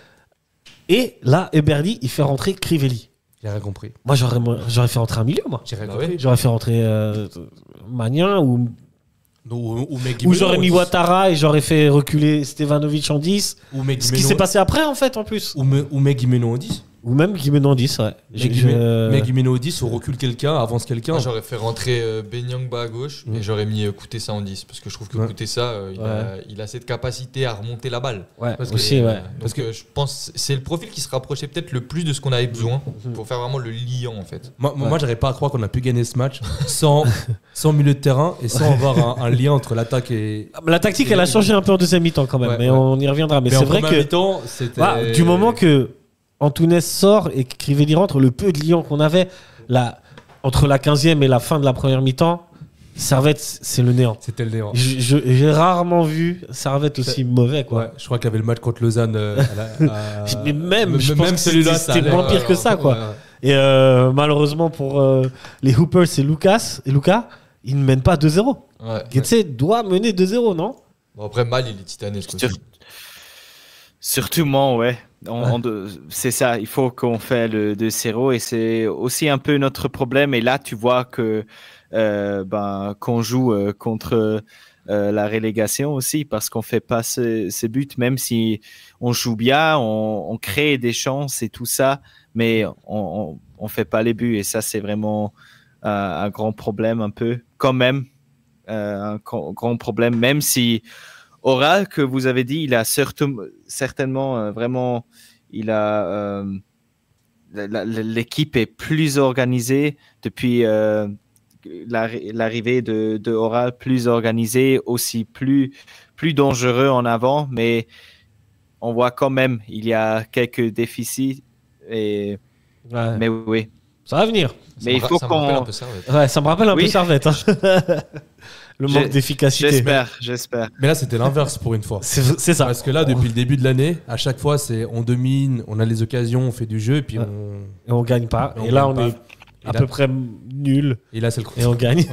Et là, Eberli, il fait rentrer Crivelli. J'ai rien compris. Moi, j'aurais fait rentrer un milieu, moi. J'ai rien compris. J'aurais fait rentrer Magnin ou j'aurais mis Ouattara et j'aurais fait reculer Stevanovic en 10. Ce qui s'est passé après, en fait, en plus. Ou Guimeno en 10. Ou même Guimeno en 10, ouais. Mais Guimeno en 10, on recule quelqu'un, avance quelqu'un. Moi, j'aurais fait rentrer Benyangba à gauche et j'aurais mis Koutessa en 10. Parce que je trouve que Koutessa, il a cette capacité à remonter la balle. Parce que je pense que c'est le profil qui se rapprochait peut-être le plus de ce qu'on avait besoin pour faire vraiment le liant, en fait. Moi, j'arrive pas à croire qu'on a pu gagner ce match sans milieu de terrain et sans avoir un lien entre l'attaque et... La tactique, elle a changé un peu en deuxième mi-temps quand même, mais on y reviendra. Mais c'est vrai que du moment que Antunes sort et que Crivelli rentre, le peu de liant qu'on avait, entre la 15e et la fin de la première mi-temps, Servette, c'est le néant. C'était le néant. J'ai rarement vu Servette aussi mauvais, quoi. Ouais, je crois qu'il y avait le match contre Lausanne. Mais même, je pense même que celui-là, c'était moins pire que ça, quoi. Ouais. Et malheureusement pour les Hoopers et Lucas, ils ne mènent pas 2-0. Ouais. Getse doit mener 2-0, non? Bon, après, Mal, il est titanesque aussi. Surtout moi, ouais. C'est ça, il faut qu'on fait le 2-0 et c'est aussi un peu notre problème. Et là, tu vois que qu'on joue contre la relégation aussi parce qu'on fait pas ces buts, même si on joue bien, on crée des chances et tout ça, mais on fait pas les buts et ça, c'est vraiment un grand problème un peu quand même. Un grand problème, même si Oral, que vous avez dit, il a certainement vraiment, il a l'équipe est plus organisée depuis l'arrivée de Oral, plus organisée, aussi plus dangereux en avant, mais on voit quand même il y a quelques déficits et Ouais. mais oui. Ça va venir. Mais il faut ça me rappelle qu'on un peu Servette. Ouais, ça me rappelle un peu Servette. Hein. Le manque d'efficacité. J'espère. Mais là, c'était l'inverse pour une fois. C'est ça. Parce que là, depuis le début de l'année, à chaque fois, c'est on domine, on a les occasions, on fait du jeu, et puis Et on gagne pas. Et là, on est à peu près nul. Et là, c'est le contraire. Et on gagne.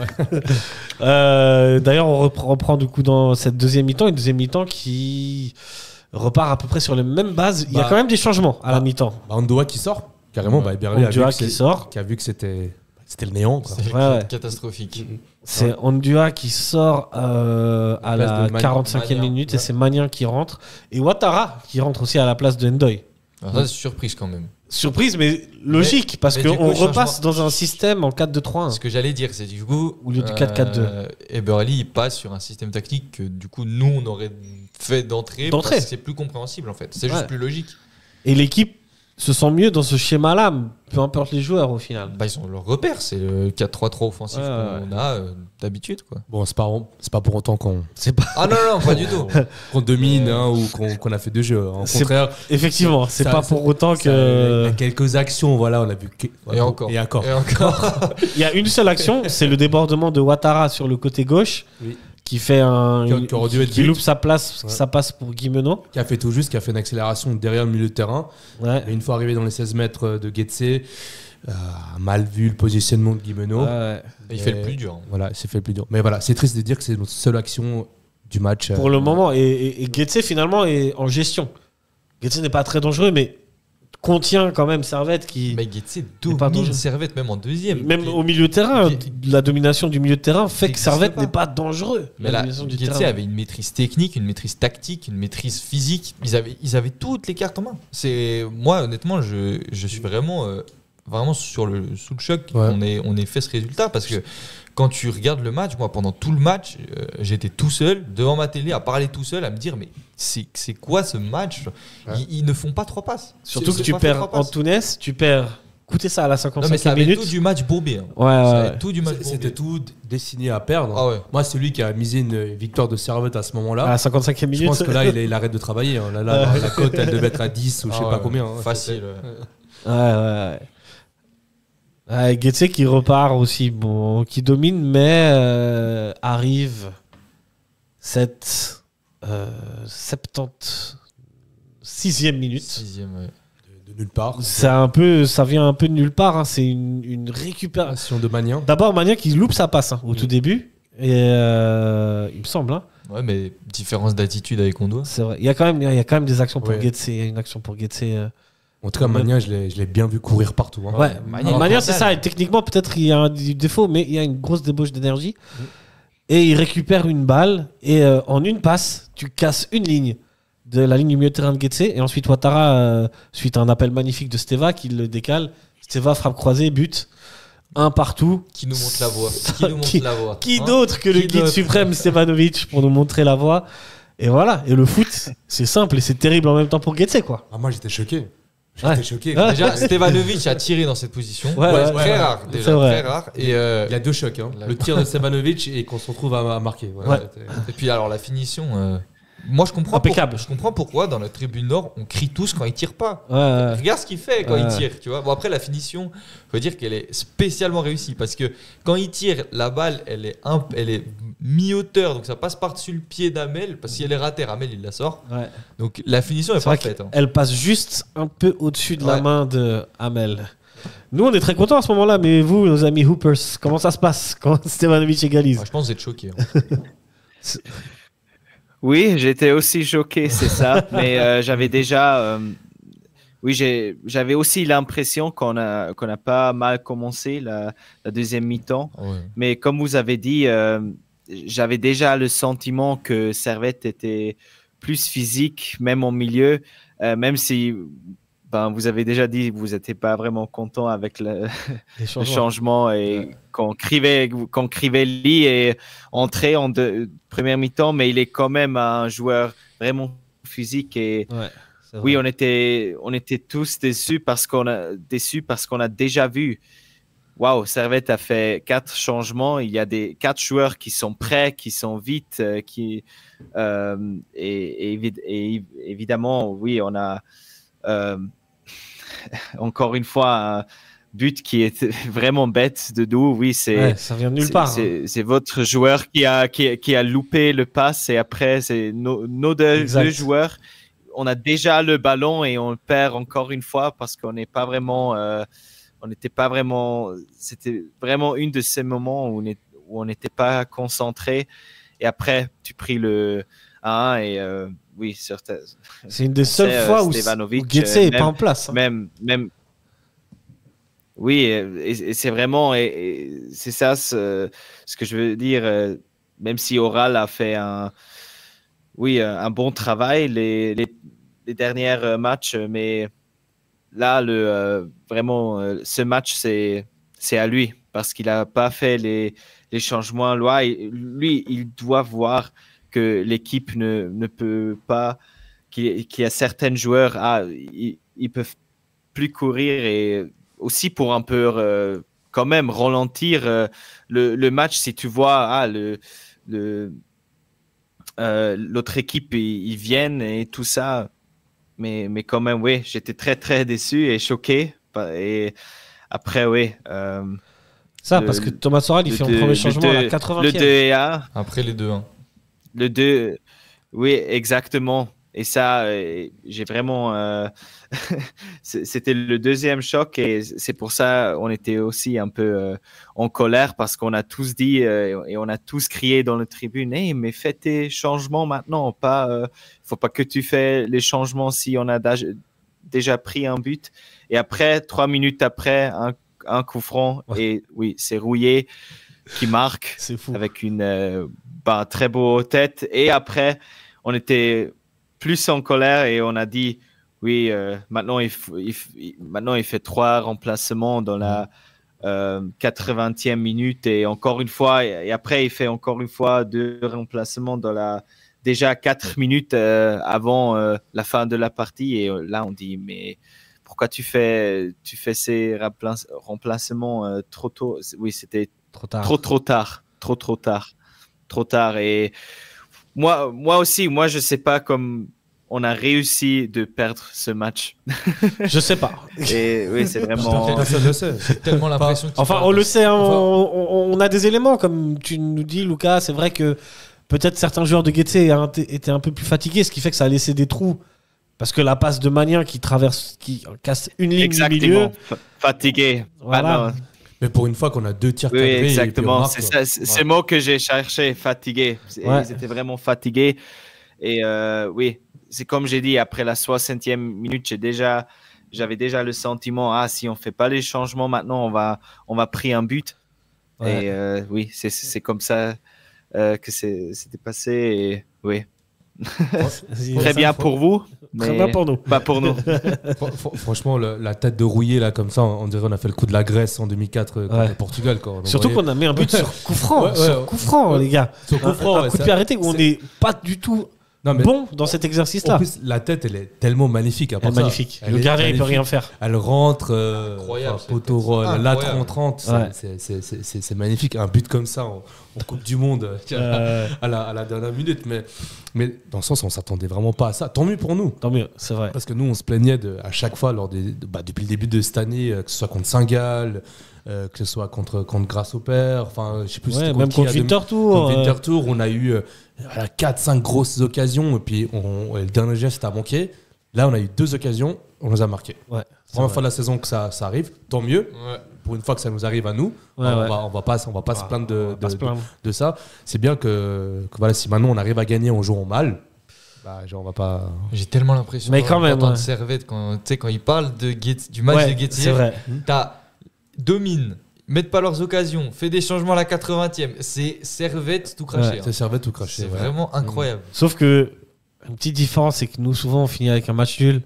D'ailleurs, on reprend du coup dans cette deuxième mi-temps, une deuxième mi-temps qui repart à peu près sur les mêmes bases. Il y a quand même des changements à la mi-temps. Andoa qui sort, carrément. Eberle qui a vu que c'était le néant. C'est catastrophique. C'est Ondua qui sort à la 45e minute et c'est Magnin qui rentre. Et Ouattara qui rentre aussi à la place de Ndoye. Alors ça, c'est surprise quand même. Surprise, mais logique, parce qu'on repasse dans un système en 4-2-3-1. Ce que j'allais dire, c'est du coup, au lieu du 4-4-2. Eberle, il passe sur un système tactique que du coup, nous, on aurait fait d'entrée. Parce que c'est plus compréhensible en fait. C'est juste plus logique. Et l'équipe se sent mieux dans ce schéma-là, peu importe les joueurs au final. Bah, ils ont leur repère, c'est le 4-3-3 offensif qu'on a d'habitude. Quoi. Bon, c'est pas pour autant qu'on. Ah non, pas du tout. Qu'on domine ou qu'on a fait deux jeux. Au contraire. Effectivement, c'est pas pour autant que. Il y a quelques actions, voilà, on a vu. Et encore. Il y a une seule action, c'est le débordement de Ouattara sur le côté gauche. Oui. Qui fait qui loupe sa place, ça passe pour Guimeno. Qui a fait tout juste, qui a fait une accélération derrière le milieu de terrain. Ouais. Et une fois arrivé dans les 16 mètres de Getse, a mal vu le positionnement de Guimeno. Il fait le plus dur. Voilà, il s'est fait le plus dur. Mais voilà, c'est triste de dire que c'est notre seule action du match. Pour le moment, et Getse finalement est en gestion. Getse n'est pas très dangereux, mais contient quand même Servette qui. Mais Getse domine Servette même en deuxième. Même au milieu de terrain, la domination du milieu de terrain fait que Servette n'est pas dangereux. Mais là, Getse avait une maîtrise technique, une maîtrise tactique, une maîtrise physique. Ils avaient toutes les cartes en main. Moi, honnêtement, je suis vraiment sous le choc qu'on ait fait ce résultat parce que. Quand tu regardes le match, moi pendant tout le match, j'étais tout seul devant ma télé à parler tout seul, à me dire mais c'est quoi ce match ? Ils ne font pas 3 passes. Surtout que tu perds Antunes, tu perds. Écoutez ça à la 55e minute. C'était tout du match bourbé. Tout du match bourbé. C'était tout destiné à perdre. Ah ouais. Moi, celui qui a misé une victoire de Servette à ce moment-là. À la 55e minute. Je pense que là, il arrête de travailler. Là, la cote, elle devait être à 10 ou je sais pas combien. Facile. Ouais. Getse qui repart aussi, qui domine, mais arrive cette 76e minute. 6e, ouais. De nulle part. Ça vient un peu de nulle part. Hein. C'est une récupération de Magnin. D'abord Magnin qui loupe sa passe au tout début, et il me semble. Hein. Ouais, mais différence d'attitude avec Ondoa. C'est vrai. Il y a quand même des actions pour Getse. Il y a une action pour Getse. En tout cas, Magnin, je l'ai bien vu courir partout. Hein. Ouais, Magnin, c'est ça. Et techniquement, peut-être il y a un défaut, mais il y a une grosse débauche d'énergie. Et il récupère une balle. Et en une passe, tu casses une ligne de la ligne du milieu de terrain de Getse. Et ensuite, Ouattara, suite à un appel magnifique de Steva, qui le décale. Steva frappe croisée, but. Un partout. Qui nous montre la voie. Qui d'autre que le guide suprême Stevanovic pour nous montrer la voie. Et voilà. Et le foot, c'est simple et c'est terrible en même temps pour Getse, quoi. Ah, moi, j'étais choqué. J'étais choqué. Déjà, Stevanovic a tiré dans cette position. Très rare. Déjà, très rare. Et il y a 2 chocs. Hein. Le tir de Stevanovic et qu'on se retrouve à marquer. Et puis, alors, la finition. Moi, je comprends, impeccable. je comprends pourquoi dans la tribune nord, on crie tous quand il tire pas. Ouais. Regarde ce qu'il fait quand il tire, tu vois. Bon, après, la finition, faut dire qu'elle est spécialement réussie parce que quand il tire, la balle, elle est mi-hauteur, donc ça passe par-dessus le pied d'Amel. Parce que si elle est ratée, Amel, il la sort. Ouais. Donc la finition est parfaite. Hein. Elle passe juste un peu au-dessus de la main de Amel. Nous, on est très contents à ce moment-là, mais vous, nos amis Hoopers, comment ça se passe quand Stevanovic égalise? Je pense que vous êtes choqués. Hein. Oui, j'étais aussi choqué, c'est ça. Mais j'avais déjà... j'avais aussi l'impression qu'on a pas mal commencé la deuxième mi-temps. Ouais. Mais comme vous avez dit, j'avais déjà le sentiment que Servette était plus physique, même au milieu, même si... vous avez déjà dit que vous n'étiez pas vraiment content avec le changement et qu'on Crivelli est entré en première mi-temps, mais il est quand même un joueur vraiment physique et oui, on était tous déçus parce qu'on a déjà vu. Waouh, Servette a fait 4 changements. Il y a 4 joueurs qui sont prêts, qui sont vite, et évidemment, oui, on a encore une fois un but qui est vraiment bête de Doux. Oui, ça vient de nulle part. C'est votre joueur qui a loupé le pass et après c'est nos deux joueurs. On a déjà le ballon et on le perd encore une fois parce qu'on n'est pas vraiment. On n'était pas vraiment. C'était vraiment une de ces moments où on n'était pas concentré. Et après, tu pris le 1 et oui, c'est une des seules fois où Getse n'est pas en place. Hein. Même. Oui, et c'est vraiment, et c'est ça ce que je veux dire. Même si Oral a fait un bon travail les derniers matchs, mais là vraiment ce match c'est à lui parce qu'il n'a pas fait les changements. Lui, il doit voir que l'équipe ne peut pas, qu'il y a certains joueurs, ils peuvent plus courir et aussi pour un peu quand même ralentir le match. Si tu vois l'autre équipe, ils viennent et tout ça, mais quand même, oui, j'étais très très déçu et choqué. Et après, oui. Parce que Thomas Soral, il fait un premier changement à la 80e. Le 2-1. Après les 2-1. Le 2, oui, exactement. Et ça, j'ai vraiment... c'était le deuxième choc et c'est pour ça on était aussi un peu en colère parce qu'on a tous dit et on a tous crié dans la tribune hey, mais fais tes changements maintenant. Faut pas que tu fais les changements si on a déjà pris un but. Et après, 3 minutes après, un coup franc et oui, c'est Rouillé qui marque avec une très beau tête. Et après, on était plus en colère et on a dit oui, maintenant il fait 3 remplacements dans la 80e minute et encore une fois, et après il fait encore une fois 2 remplacements dans la déjà 4 minutes avant la fin de la partie. Et là on dit mais pourquoi tu fais ces remplacements trop tôt? Oui, c'était trop tard. Et moi aussi, je sais pas comme on a réussi de perdre ce match. Je sais pas. Et oui, c'est vraiment. J'ai tellement l'impression. Enfin, on le sait, hein, on a des éléments comme tu nous dis, Lucas. C'est vrai que peut-être certains joueurs de Getse étaient un peu plus fatigués, ce qui fait que ça a laissé des trous. Parce que la passe de Magnin qui casse une ligne du milieu. Fatigué. Voilà. Mais pour une fois qu'on a 2 tirs cadrés. Oui, exactement. C'est le mot que j'ai cherché, fatigué. Ils étaient vraiment fatigués. Et oui, c'est comme j'ai dit, après la 60e minute, j'avais déjà le sentiment, si on ne fait pas les changements maintenant, on va pris un but. Ouais. Et oui, c'est comme ça que c'était passé. Et oui. Très bien pour vous, mais très bien pour nous. Pas pour nous. Franchement, la tête de Rouillé, là, comme ça, on dirait qu'on a fait le coup de la Grèce en 2004 contre le Portugal. Surtout qu'on a mis un but sur coup franc, les gars. Sur coup franc, un coup de pied arrêté où on n'est pas du tout bon dans cet exercice-là. En plus, la tête, elle est tellement magnifique. Elle est magnifique. Le gardien, il peut rien faire. Elle rentre, poteau roll, la 30-30. C'est magnifique. Un but comme ça en Coupe du Monde à la dernière minute. Mais dans le sens, on s'attendait vraiment pas à ça. Tant mieux pour nous. Tant mieux, c'est vrai. Parce que nous, on se plaignait à chaque fois, depuis le début de cette année, que ce soit contre Saint-Gall, que ce soit contre Grasshopper, enfin, je sais plus. Même contre Winterthur, on a eu 4-5 grosses occasions, et puis le dernier geste a manqué. Là, on a eu 2 occasions, on les a marquées. Ouais, première fois de la saison que ça arrive, tant mieux. Ouais. Pour une fois que ça nous arrive à nous, on va pas se plaindre de ça. C'est bien que voilà, si maintenant on arrive à gagner en jouant mal, on va pas. J'ai tellement l'impression d'entendre Servette quand ils parlent du match de Guettier. T'as domine, mettent pas leurs occasions, fait des changements à la 80e. C'est Servette tout craché. C'est Servette tout craché. C'est vraiment incroyable. Sauf que une petite différence, c'est que nous souvent on finit avec un match nul.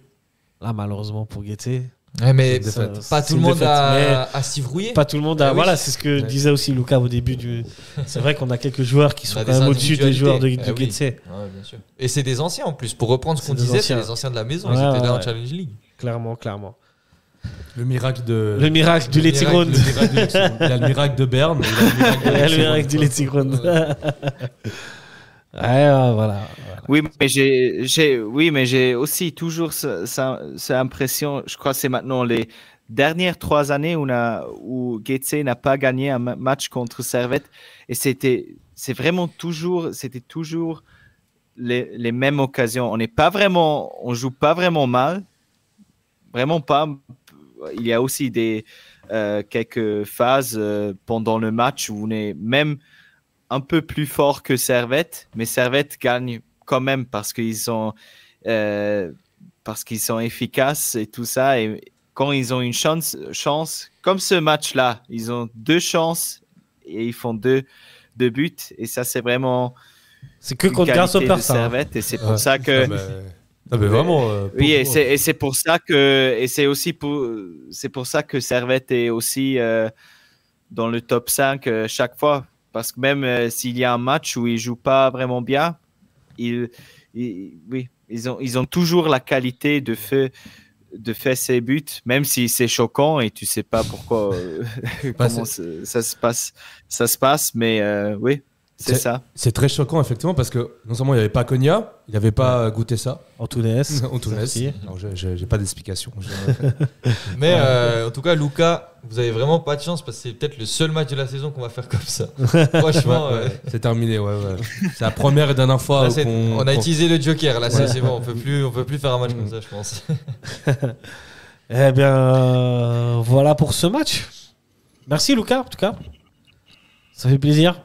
Là, malheureusement pour Guettier. Ouais, mais pas tout le monde a s'y brouillé. Pas tout le monde a. Voilà, c'est ce que disait aussi Lucas au début du. C'est vrai qu'on a quelques joueurs qui sont quand même au-dessus des joueurs de Guettier. Ouais, bien sûr. Et c'est des anciens en plus. Pour reprendre ce qu'on disait, c'est des anciens de la maison. Ils étaient là en Challenge League. Clairement. Le miracle du Letzigrund. Il y a le miracle de Berne. Il y a le miracle du Letzigrund. Voilà. Oui, mais j'ai aussi toujours cette impression. Je crois que c'est maintenant les dernières 3 années où Guettier n'a pas gagné un match contre Servette, et c'était toujours les mêmes occasions. On joue pas vraiment mal, vraiment pas. Il y a aussi quelques phases pendant le match où on est même un peu plus fort que Servette, mais Servette gagne quand même parce qu'ils sont efficaces et tout ça. Et quand ils ont une chance comme ce match-là, ils ont 2 chances et ils font 2 buts. Et ça, c'est vraiment. C'est que contre Grasshopper, ça. Servette, et c'est pour ça que. mais vraiment. Oui, et c'est pour ça que. Et c'est pour ça que Servette est aussi dans le top 5 chaque fois. Parce que même s'il y a un match où ils ne jouent pas vraiment bien, ils ont toujours la qualité de faire ses buts, même si c'est choquant et tu ne sais pas pourquoi, comment ça se passe. Mais oui, c'est ça. C'est très choquant, effectivement, parce que non seulement il n'y avait pas Konya, il n'avait pas goûté ça. Antunes. Alors, je n'ai pas d'explication. Mais en tout cas, Lucas, vous avez vraiment pas de chance parce que c'est peut-être le seul match de la saison qu'on va faire comme ça. Franchement, c'est terminé. C'est la première et dernière fois. Là, on a utilisé le Joker. Là, c'est bon. On peut plus faire un match comme ça, je pense. Eh bien, voilà pour ce match. Merci, Lucas, en tout cas. Ça fait plaisir.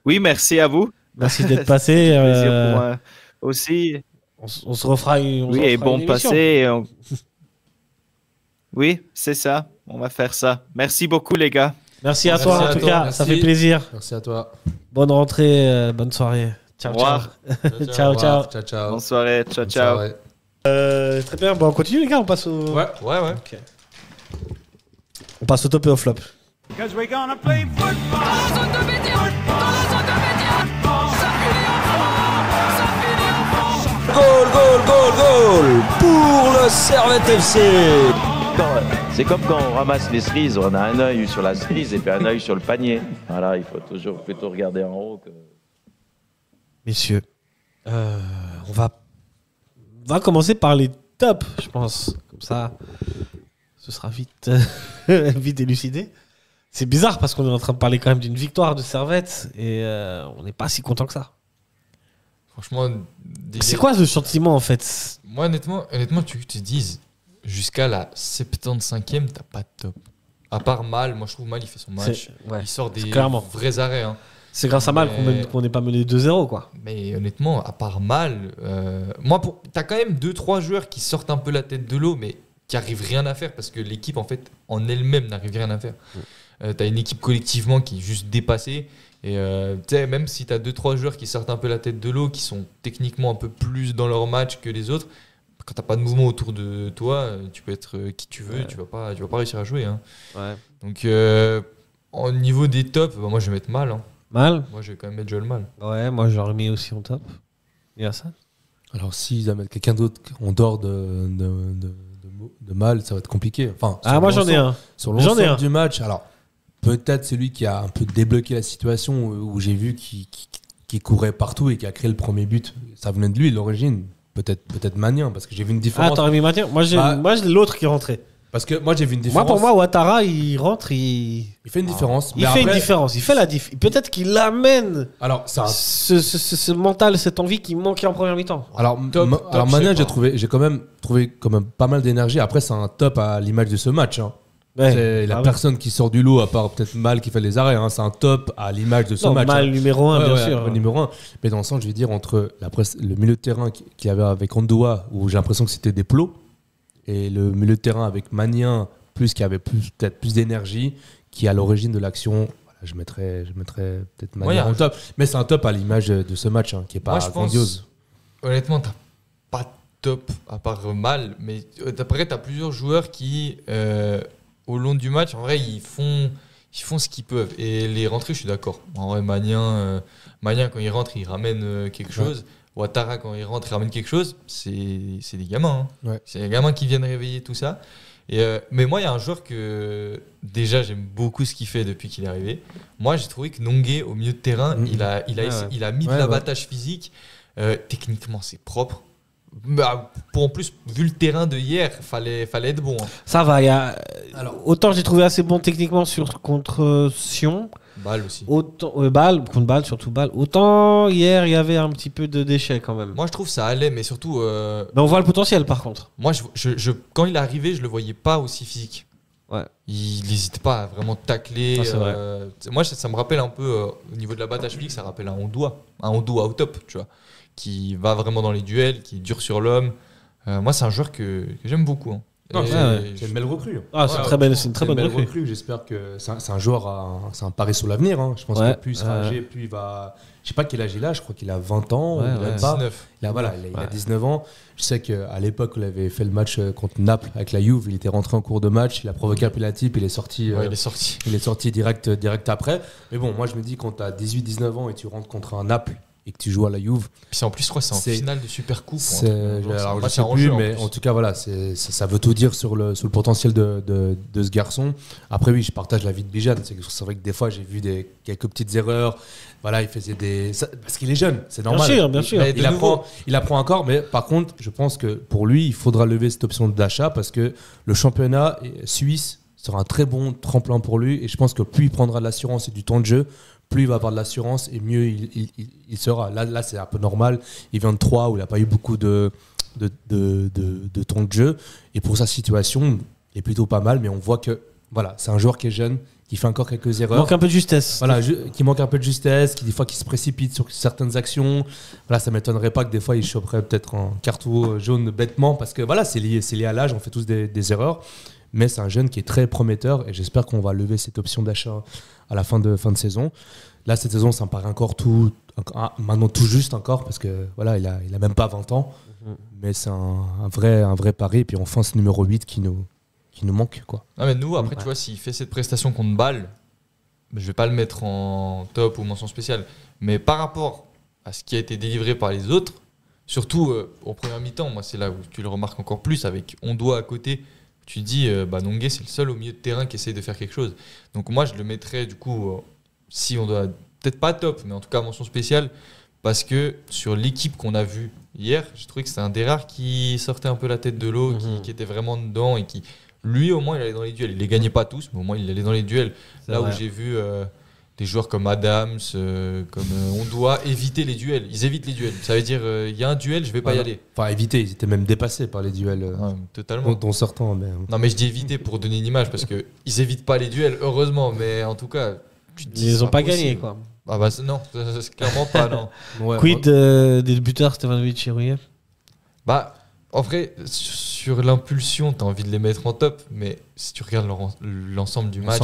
Oui, merci à vous. Merci d'être passé. Plaisir pour moi aussi. On se refera une. Oui, et bon passé. Oui, c'est ça. On va faire ça. Merci beaucoup, les gars. Merci à toi, en tout cas. Merci. Ça fait plaisir. Merci à toi. Bonne rentrée, bonne soirée. Ciao, ciao. Ciao. Bonne soirée. Ciao. Très bien. Bon, on continue, les gars. On passe au. Ouais. Okay. On passe au top et au flop. Because we're gonna play football. Dans la zone de médiane. Ça finit au fond. Goal pour le Servette FC. C'est comme quand on ramasse les cerises, on a un œil sur la cerise et puis un œil sur le panier. Voilà, il faut toujours plutôt regarder en haut que... Messieurs, on va commencer par les tops, je pense. Comme ça, ce sera vite élucidé. C'est bizarre parce qu'on est en train de parler quand même d'une victoire de Servette et on n'est pas si content que ça. Franchement, c'est quoi le sentiment en fait? Moi, honnêtement, tu te dises, jusqu'à la 75e, t'as pas de top. À part Mal, moi je trouve Mal, il fait son match. Il sort des vrais arrêts. Hein. C'est grâce à Mal qu'on n'est pas mené 2-0, quoi. Mais honnêtement, à part Mal, t'as quand même 2-3 joueurs qui sortent un peu la tête de l'eau, mais qui arrivent rien à faire parce que l'équipe, en fait, en elle-même n'arrive rien à faire. T'as une équipe collectivement qui est juste dépassée. Et même si t'as 2-3 joueurs qui sortent un peu la tête de l'eau, qui sont techniquement un peu plus dans leur match que les autres, quand t'as pas de mouvement autour de toi, tu peux être qui tu veux, tu vas pas réussir à jouer. Hein. Donc, au niveau des tops, moi je vais mettre Mal. Hein. Mal. Moi je vais quand même mettre Joel Mal. Ouais, moi j'aurais mis aussi en top. Et Hassan ? Alors, s'ils amènent quelqu'un d'autre en dehors de Mal, ça va être compliqué. Enfin, moi j'en ai un. Sur l'ensemble du match, alors peut-être c'est lui qui a un peu débloqué la situation où j'ai vu qu'il courait partout et qui a créé le premier but. Ça venait de lui, l'origine. Peut-être Magnin, parce que j'ai vu une différence. Ah, t'aurais mis Magnin ? Moi, j'ai l'autre qui rentrait. Parce que moi, j'ai vu une différence. Pour moi, Ouattara, il rentre, il fait une différence. Il fait une différence. Il fait la diff. Peut-être qu'il amène ce mental, cette envie qui manquait en première mi-temps. Alors Magnin, j'ai quand même trouvé pas mal d'énergie. Après, c'est un top à l'image de ce match. Hein. Ouais, il a personne qui sort du lot à part peut-être Mal qui fait les arrêts. Hein. C'est un top à l'image de ce match. Mal numéro 1, bien sûr. Numéro 1. Mais dans le sens, je vais dire, entre le milieu de terrain qu'il y avait avec Ondoa, où j'ai l'impression que c'était des plots, et le milieu de terrain avec Magnin, qui avait peut-être plus d'énergie, qui est à l'origine de l'action. Voilà, je mettrais peut-être Magnin en top. Mais c'est un top à l'image de ce match, hein, qui n'est pas grandiose. Honnêtement, t'as pas de top à part Mal. Mais après, t'as plusieurs joueurs qui... au long du match, en vrai, ils font ce qu'ils peuvent. Et les rentrées, je suis d'accord. En vrai, Magnin, quand il rentre, il ramène quelque chose. Ouattara, quand il rentre, il ramène quelque chose. C'est des gamins. Hein. Ouais. C'est des gamins qui viennent réveiller tout ça. Mais moi, il y a un joueur que, déjà, j'aime beaucoup ce qu'il fait depuis qu'il est arrivé. Moi, j'ai trouvé que Nongué, au milieu de terrain, il a mis de l'abattage physique. Techniquement, c'est propre. En plus, vu le terrain de hier, fallait être bon. Hein. Ça va. Autant j'ai trouvé assez bon techniquement contre Sion. Balle aussi. Autant contre Balle, surtout Balle. Autant hier, il y avait un petit peu de déchets quand même. Moi, je trouve ça allait, mais surtout. Mais on voit le potentiel par contre. Moi, quand il est arrivé, je le voyais pas aussi physique. Ouais. Il n'hésite pas à vraiment tacler. Moi, ça me rappelle un peu au niveau de l'abattage physique, ça rappelle un Ondoa au top, tu vois. Qui va vraiment dans les duels, qui est dur sur l'homme. Moi, c'est un joueur que j'aime beaucoup. Hein. C'est une belle recrue. C'est une très bonne recrue. J'espère que c'est un joueur, c'est un pari sur l'avenir. Hein. Je pense que plus il sera âgé, plus il va. Je sais pas quel âge il a, je crois qu'il a 20 ans. Il a 19. Il a 19 ans. Je sais qu'à l'époque, il avait fait le match contre Naples avec la Juve. Il était rentré en cours de match, il a provoqué un penalty, puis il est sorti. Il est sorti direct après. Mais bon, moi je me dis, quand tu as 18-19 ans et tu rentres contre un Naples et que tu joues à la Juve. Puis en plus, je crois que c'est en finale de Super Coupe. Alors, je sais plus, mais en tout cas, voilà, ça veut tout dire sur le potentiel de ce garçon. Après, oui, je partage l'avis de Bijan. C'est vrai que des fois, j'ai vu quelques petites erreurs. Voilà, il faisait parce qu'il est jeune, c'est normal. Bien sûr. Il apprend encore, mais par contre, je pense que pour lui, il faudra lever cette option d'achat parce que le championnat suisse sera un très bon tremplin pour lui. Et je pense que plus il prendra de l'assurance et du temps de jeu, plus il va avoir de l'assurance et mieux il sera. Là, c'est un peu normal. Il vient de 3 où il n'a pas eu beaucoup de temps de jeu. Et pour sa situation, il est plutôt pas mal. Mais on voit que voilà, c'est un joueur qui est jeune, qui fait encore quelques erreurs. Il manque un peu de justesse. Voilà, qui manque un peu de justesse, qui des fois qui se précipite sur certaines actions. Voilà, ça ne m'étonnerait pas que des fois il choperait peut-être un carton jaune bêtement parce que voilà, c'est lié à l'âge, on fait tous des erreurs. Mais c'est un jeune qui est très prometteur et j'espère qu'on va lever cette option d'achat à la fin de saison. Là, cette saison, ça me paraît encore maintenant tout juste encore parce que voilà, il a même pas 20 ans. Mais c'est un vrai pari. Et puis enfin, ce numéro 8 qui nous manque, quoi. Non, mais nous, après, tu vois, s'il fait cette prestation contre Bâle, je vais pas le mettre en top ou mention spéciale. Mais par rapport à ce qui a été délivré par les autres, surtout en première mi-temps, moi, c'est là où tu le remarques encore plus avec Ondoa à côté. Tu dis, Nongué, c'est le seul au milieu de terrain qui essaye de faire quelque chose. Donc moi, je le mettrais, du coup, si on doit, peut-être pas top, mais en tout cas mention spéciale, parce que sur l'équipe qu'on a vue hier, j'ai trouvé que c'était un des rares qui sortait un peu la tête de l'eau, qui était vraiment dedans et qui, lui, au moins, il allait dans les duels. Il les gagnait pas tous, mais au moins, il allait dans les duels. Là où j'ai vu des joueurs comme Adams, comme Ondoa éviter les duels. Ils évitent les duels. Ça veut dire, il y a un duel, je vais pas y aller. Enfin, éviter, ils étaient même dépassés par les duels. Totalement. Dont certains. Mais... Non, mais je dis éviter pour donner une image, parce qu'ils évitent pas les duels, heureusement. Mais en tout cas, tu te dis, ils ont pas gagné, quoi. Non, c'est clairement pas, non. Quid des buteurs, Stevanovic et Rouillet? En vrai, sur l'impulsion, tu as envie de les mettre en top, mais si tu regardes l'ensemble du match...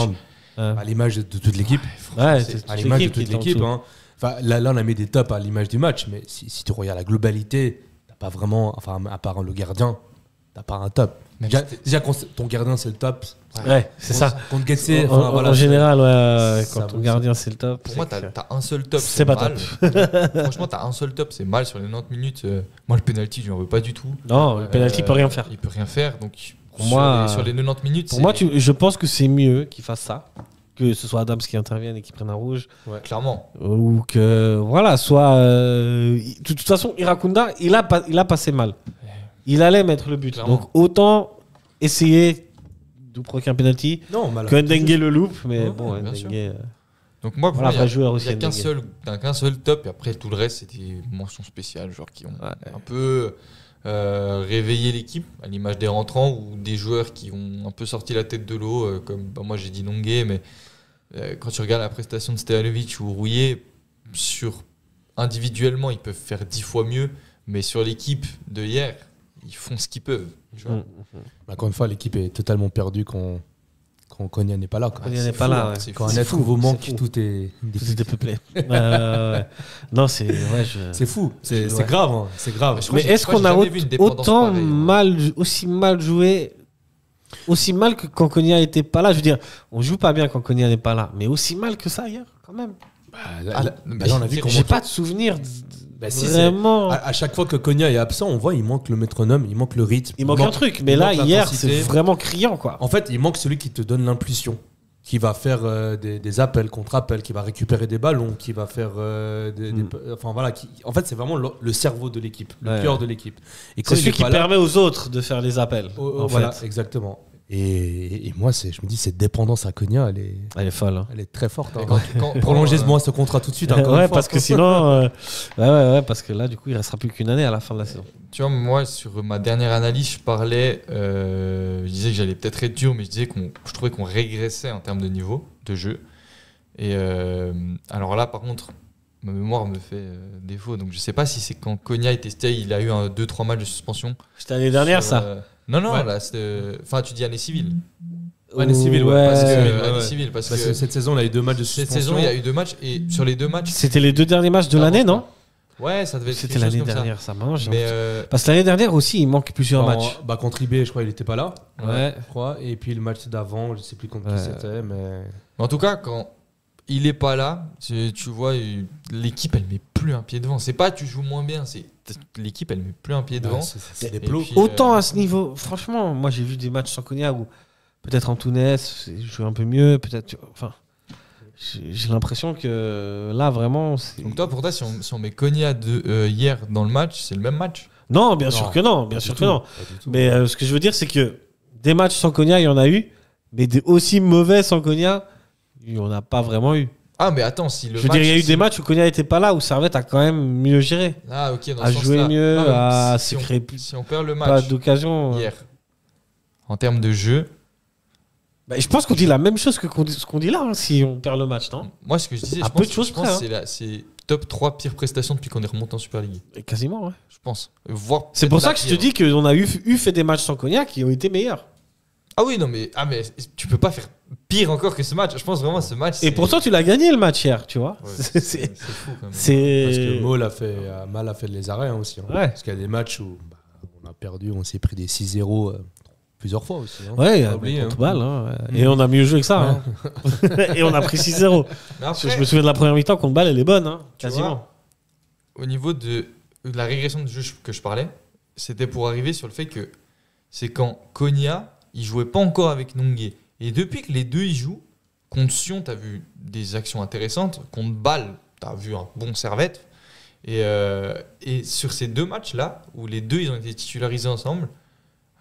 À l'image de toute l'équipe. C'est à l'image de toute l'équipe. Hein. Enfin, là, on a mis des tops à l'image du match, mais si tu regardes la globalité, t'as pas vraiment, enfin, à part le gardien, t'as pas un top. Déjà, quand ton gardien, c'est le top. Ouais, c'est ça. Contre Getse, en général, quand ton gardien, c'est le top. Pour moi, t'as un seul top. C'est pas mal. top. Franchement, t'as un seul top, c'est mal sur les 90 minutes. Moi, le penalty, je n'en veux pas du tout. Non, le penalty, il peut rien faire. Il peut rien faire. Donc, pour moi, sur les 90 minutes. Pour moi, je pense que c'est mieux qu'il fasse ça. Que ce soit Adams qui intervienne et qui prenne un rouge. Ouais, clairement. Ou que, voilà, soit. De toute façon, Irakunda, il a passé mal. Il allait mettre le but. Clairement. Donc, autant essayer de provoquer un penalty que Ndengue le loupe. Mais bon, Ndengue. Donc, moi, voilà, il n'y a qu'un seul top. Et après, tout le reste, c'était des mentions spéciales. Genre qui ont un peu réveillé l'équipe, à l'image des rentrants ou des joueurs qui ont un peu sorti la tête de l'eau. Comme moi, j'ai dit Nongué, mais. Quand tu regardes la prestation de Stevanovic ou Rouillet, individuellement, ils peuvent faire 10 fois mieux, mais sur l'équipe de hier, ils font ce qu'ils peuvent. Tu vois. Encore une fois, l'équipe est totalement perdue quand Konya n'est pas là. Konya n'est pas là. Ouais. Quand un être vous manque, tout est dépeuplé. Non, c'est c'est fou. C'est grave. Hein. C'est grave. Mais est-ce qu'on a autant aussi mal joué? Aussi mal que quand Konya n'était pas là. Je veux dire, on joue pas bien quand Konya n'est pas là, mais aussi mal que ça hier, quand même. Là, on a vu j'ai pas de souvenir vraiment. À chaque fois que Konya est absent, on voit il manque le métronome, il manque le rythme. Il manque un truc, mais là, hier, c'est vraiment criant, quoi. En fait, il manque celui qui te donne l'impulsion, qui va faire des appels, contre-appels, qui va récupérer des ballons, qui va faire enfin voilà, en fait, c'est vraiment le cerveau de l'équipe, le cœur de l'équipe. C'est celui qui permet aux autres de faire les appels. Voilà, exactement. Et moi, je me dis, cette dépendance à Konya, elle est folle. Hein. Elle est très forte. Prolongez ce contrat tout de suite. Ouais, parce que sinon, parce que là, du coup, il restera plus qu'une année à la fin de la saison. Tu vois, moi, sur ma dernière analyse, je parlais, je disais que j'allais peut-être être dur, mais je disais je trouvais qu'on régressait en termes de niveau de jeu. Et alors là, par contre, ma mémoire me fait défaut. Donc, je sais pas si c'est quand Konya était testé, il a eu 2-3 matchs de suspension. C'était l'année dernière, ça. Non, là, enfin, tu dis année civile. Année civile, parce que cette saison, il a eu 2 matchs de suspension. Cette saison, il y a eu 2 matchs, et sur les 2 matchs. C'était les 2 derniers matchs de l'année, non? Ouais, ça devait être. C'était l'année dernière, ça mange. Parce que l'année dernière aussi, il manque plusieurs matchs. Contre IB, je crois qu'il n'était pas là. Ouais. Je crois. Et puis le match d'avant, je ne sais plus contre qui c'était. Mais en tout cas, quand il n'est pas là, tu vois, l'équipe, elle met plus un pied devant. C'est pas tu joues moins bien, c'est l'équipe, elle met plus un pied devant. C'est des plots. Autant à ce niveau, franchement, moi j'ai vu des matchs sans Konya où peut-être Antunes joue un peu mieux, peut-être. Enfin, j'ai l'impression que là vraiment. Donc toi, pour toi, si on met Konya hier dans le match, c'est le même match? Non, bien sûr que non, Mais ce que je veux dire, c'est que des matchs sans Konya, il y en a eu, mais des aussi mauvais sans Konya, il n'y en a pas vraiment eu. Ah, mais attends, si le je veux dire, il y a eu des matchs où Konya n'était pas là, où Servette a quand même mieux géré. Ah, ok, dans à ce jouer sens-là. mieux, à se créer plus. Si on perd le pas match d'occasion hier, en termes de jeu. Je pense qu'on dit la même chose que ce qu'on dit là, hein, si on perd le match, non? Moi, ce que je disais, je pense que c'est top 3 pires prestations depuis qu'on est remonté en Super League. Et quasiment, ouais. Je pense. C'est pour ça que je te dis qu'on a eu fait des matchs sans Konya qui ont été meilleurs. Ah oui, non, mais tu peux pas faire pire encore que ce match. Je pense vraiment ce match. Et pourtant, tu l'as gagné le match hier, tu vois. Ouais, c'est fou quand même. Parce que Maul a fait les arrêts aussi. Hein. Ouais. Parce qu'il y a des matchs où on a perdu, on s'est pris des 6-0 plusieurs fois aussi. Hein. Ouais, contre balle. Hein. Et on a mieux joué que ça. Hein. Et on a pris 6-0. Après, je me souviens de la première mi-temps contre balle, elle est bonne, hein, quasiment. Vois, au niveau de la régression de jeu que je parlais, c'était pour arriver sur le fait que c'est quand Konya, il jouait pas encore avec Nongué. Et depuis que les deux y jouent, contre Sion, tu as vu des actions intéressantes. Contre Bâle, tu as vu un bon Servette. Et sur ces 2 matchs-là, où les deux ils ont été titularisés ensemble,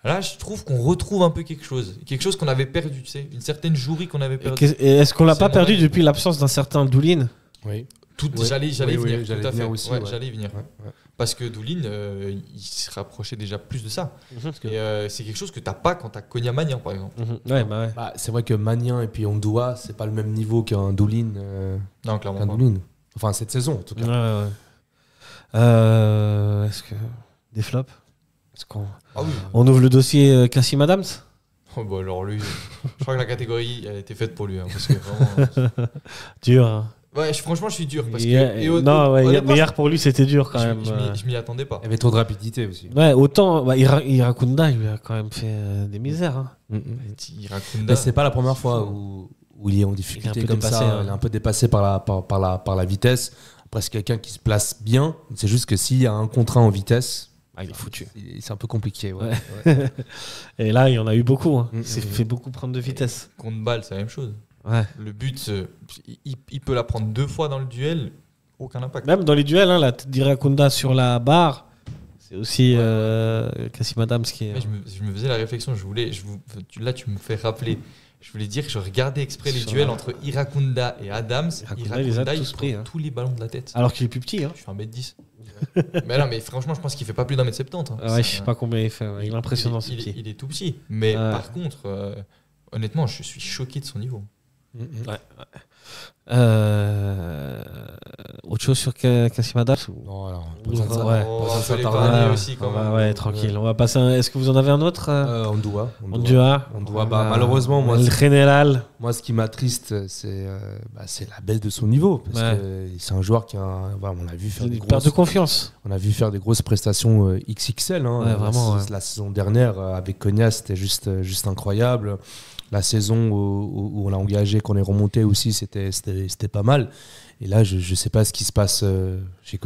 là, je trouve qu'on retrouve un peu quelque chose. Quelque chose qu'on avait perdu, tu sais. Une certaine jouerie qu'on avait perdue. Et est-ce qu'on l'a pas perdu depuis l'absence d'un certain Doulin? Oui. J'allais venir, tout à fait. Aussi, j'allais venir. Ouais. Parce que Doulin, il se rapprochait déjà plus de ça. Et c'est quelque chose que tu n'as pas quand tu as Konya Magnan, par exemple. Ouais. C'est vrai que Magnan et puis Ondoa, c'est pas le même niveau qu'un Doulin. Non, clairement pas. Doulin. Enfin, cette saison, en tout cas. Ouais. Est-ce que des flops? Est-ce qu'on on ouvre le dossier Kassim Adams? Oh bah alors lui, je crois que la catégorie elle a été faite pour lui. Hein, parce que vraiment, dur. Hein. Ouais, franchement, je suis dur. Parce mais hier pour lui, c'était dur quand même. Je m'y attendais pas. Il y avait trop de rapidité aussi. Ouais, autant Irakunda, il lui a quand même fait des misères. Hein. Irakunda. Mais c'est pas la première fois où il est en difficulté comme dépassé, ça. Il est un peu dépassé par la vitesse. Après, c'est quelqu'un qui se place bien. C'est juste que s'il y a un contre 1 en vitesse, il est foutu. C'est un peu compliqué. Ouais. Et là, il y en a eu beaucoup. Hein. Il s'est fait beaucoup prendre de vitesse. Contre balle, c'est la même chose. Ouais. Le but, il peut la prendre 2 fois dans le duel, aucun impact. Même dans les duels, la tête d'Irakunda sur la barre, c'est aussi Kassim Adams qui est. Je me faisais la réflexion, là tu me fais rappeler. Je voulais dire que je regardais exprès les duels entre Irakunda et Adams. Irakunda, il prend tous les ballons de la tête. Alors qu'il est plus petit. Hein. Je fais 1m10. Mais non, mais franchement, je pense qu'il fait pas plus d'1m70. Hein. Ouais, je sais pas combien il fait. Il est impressionnant, ce petit. Il est tout petit. Mais par contre, honnêtement, je suis choqué de son niveau. Ouais. Autre chose sur Kassim Adams Non, alors. On va l'épargner aussi quand même. Ouais, tranquille. On va passer. Est-ce que vous en avez un autre Ondua. Malheureusement, moi. Le général. Moi, ce qui m'attriste, c'est la baisse de son niveau. Parce que c'est un joueur qui on l'a vu faire perte de confiance. On a vu faire des grosses prestations XXL. Hein. Vraiment. La saison dernière avec Konya, c'était juste incroyable. La saison où on l'a engagé, qu'on est remonté aussi, c'était pas mal. Et là, je sais pas ce qui se passe chez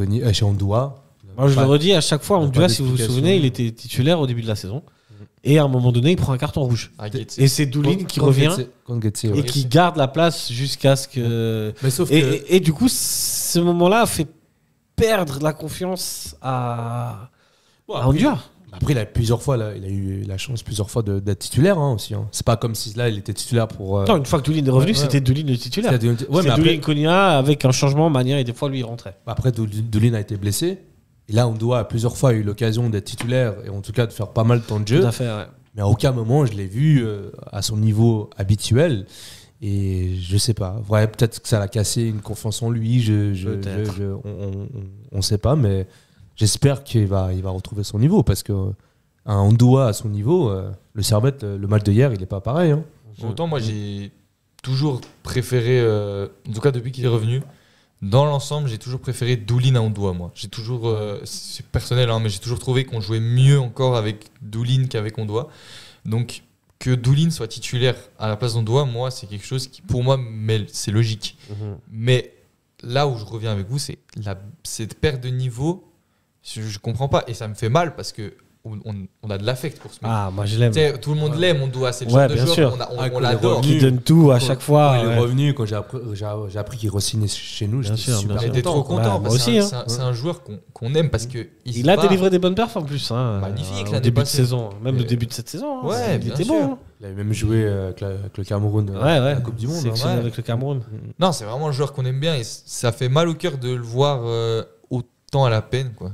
Ondua. Moi, je le redis à chaque fois, Ondua, si vous vous souvenez, il était titulaire au début de la saison. Et à un moment donné, il prend un carton rouge. Et c'est Doulin qui revient et qui garde la place jusqu'à ce que. Et du coup, ce moment-là fait perdre la confiance à Ondua. Après, il a eu la chance plusieurs fois d'être titulaire aussi. Hein. C'est pas comme si là, il était titulaire pour. Non, une fois que Doulin est revenu, c'était Doulin le titulaire. C'était Doulin Konya avec un changement manière et des fois lui il rentrait. Après, Doulin a été blessé. Et là, Ondua a plusieurs fois eu l'occasion d'être titulaire et en tout cas de faire pas mal de temps de jeu. Tout à fait, ouais. Mais à aucun moment, je l'ai vu à son niveau habituel. Et je sais pas. Ouais, peut-être que ça l'a cassé une confiance en lui. On sait pas, mais. J'espère qu'il va retrouver son niveau parce qu'un Ondua à son niveau, le Servette, le match de hier, il n'est pas pareil. Hein. Autant moi j'ai toujours préféré, en tout cas depuis qu'il est revenu, dans l'ensemble j'ai toujours préféré Doulin à Ondua. Moi, j'ai toujours, c'est personnel, hein, mais j'ai toujours trouvé qu'on jouait mieux encore avec Doulin qu'avec Ondua. Donc que Doulin soit titulaire à la place d'Ondua, moi c'est quelque chose qui pour moi c'est logique. Mais là où je reviens avec vous, c'est cette perte de niveau. Je comprends pas et ça me fait mal parce que on a de l'affect pour ce mec. Ah, moi je l'aime. Tout le monde l'aime, Ondua, c'est le genre de joueur on l'adore. Qui donne tout à chaque fois. Il est revenu quand j'ai appris qu'il re-signait chez nous. J'étais trop content. Moi aussi. C'est un joueur qu'on aime parce que il a délivré des bonnes perfs en plus. Magnifique. Au début de saison, même le début de cette saison. Ouais, il était bon. Il avait même joué avec le Cameroun à la Coupe du Monde. Sélectionné avec le Cameroun. Non, c'est vraiment le joueur qu'on aime bien et ça fait mal au cœur de le voir autant à la peine, quoi.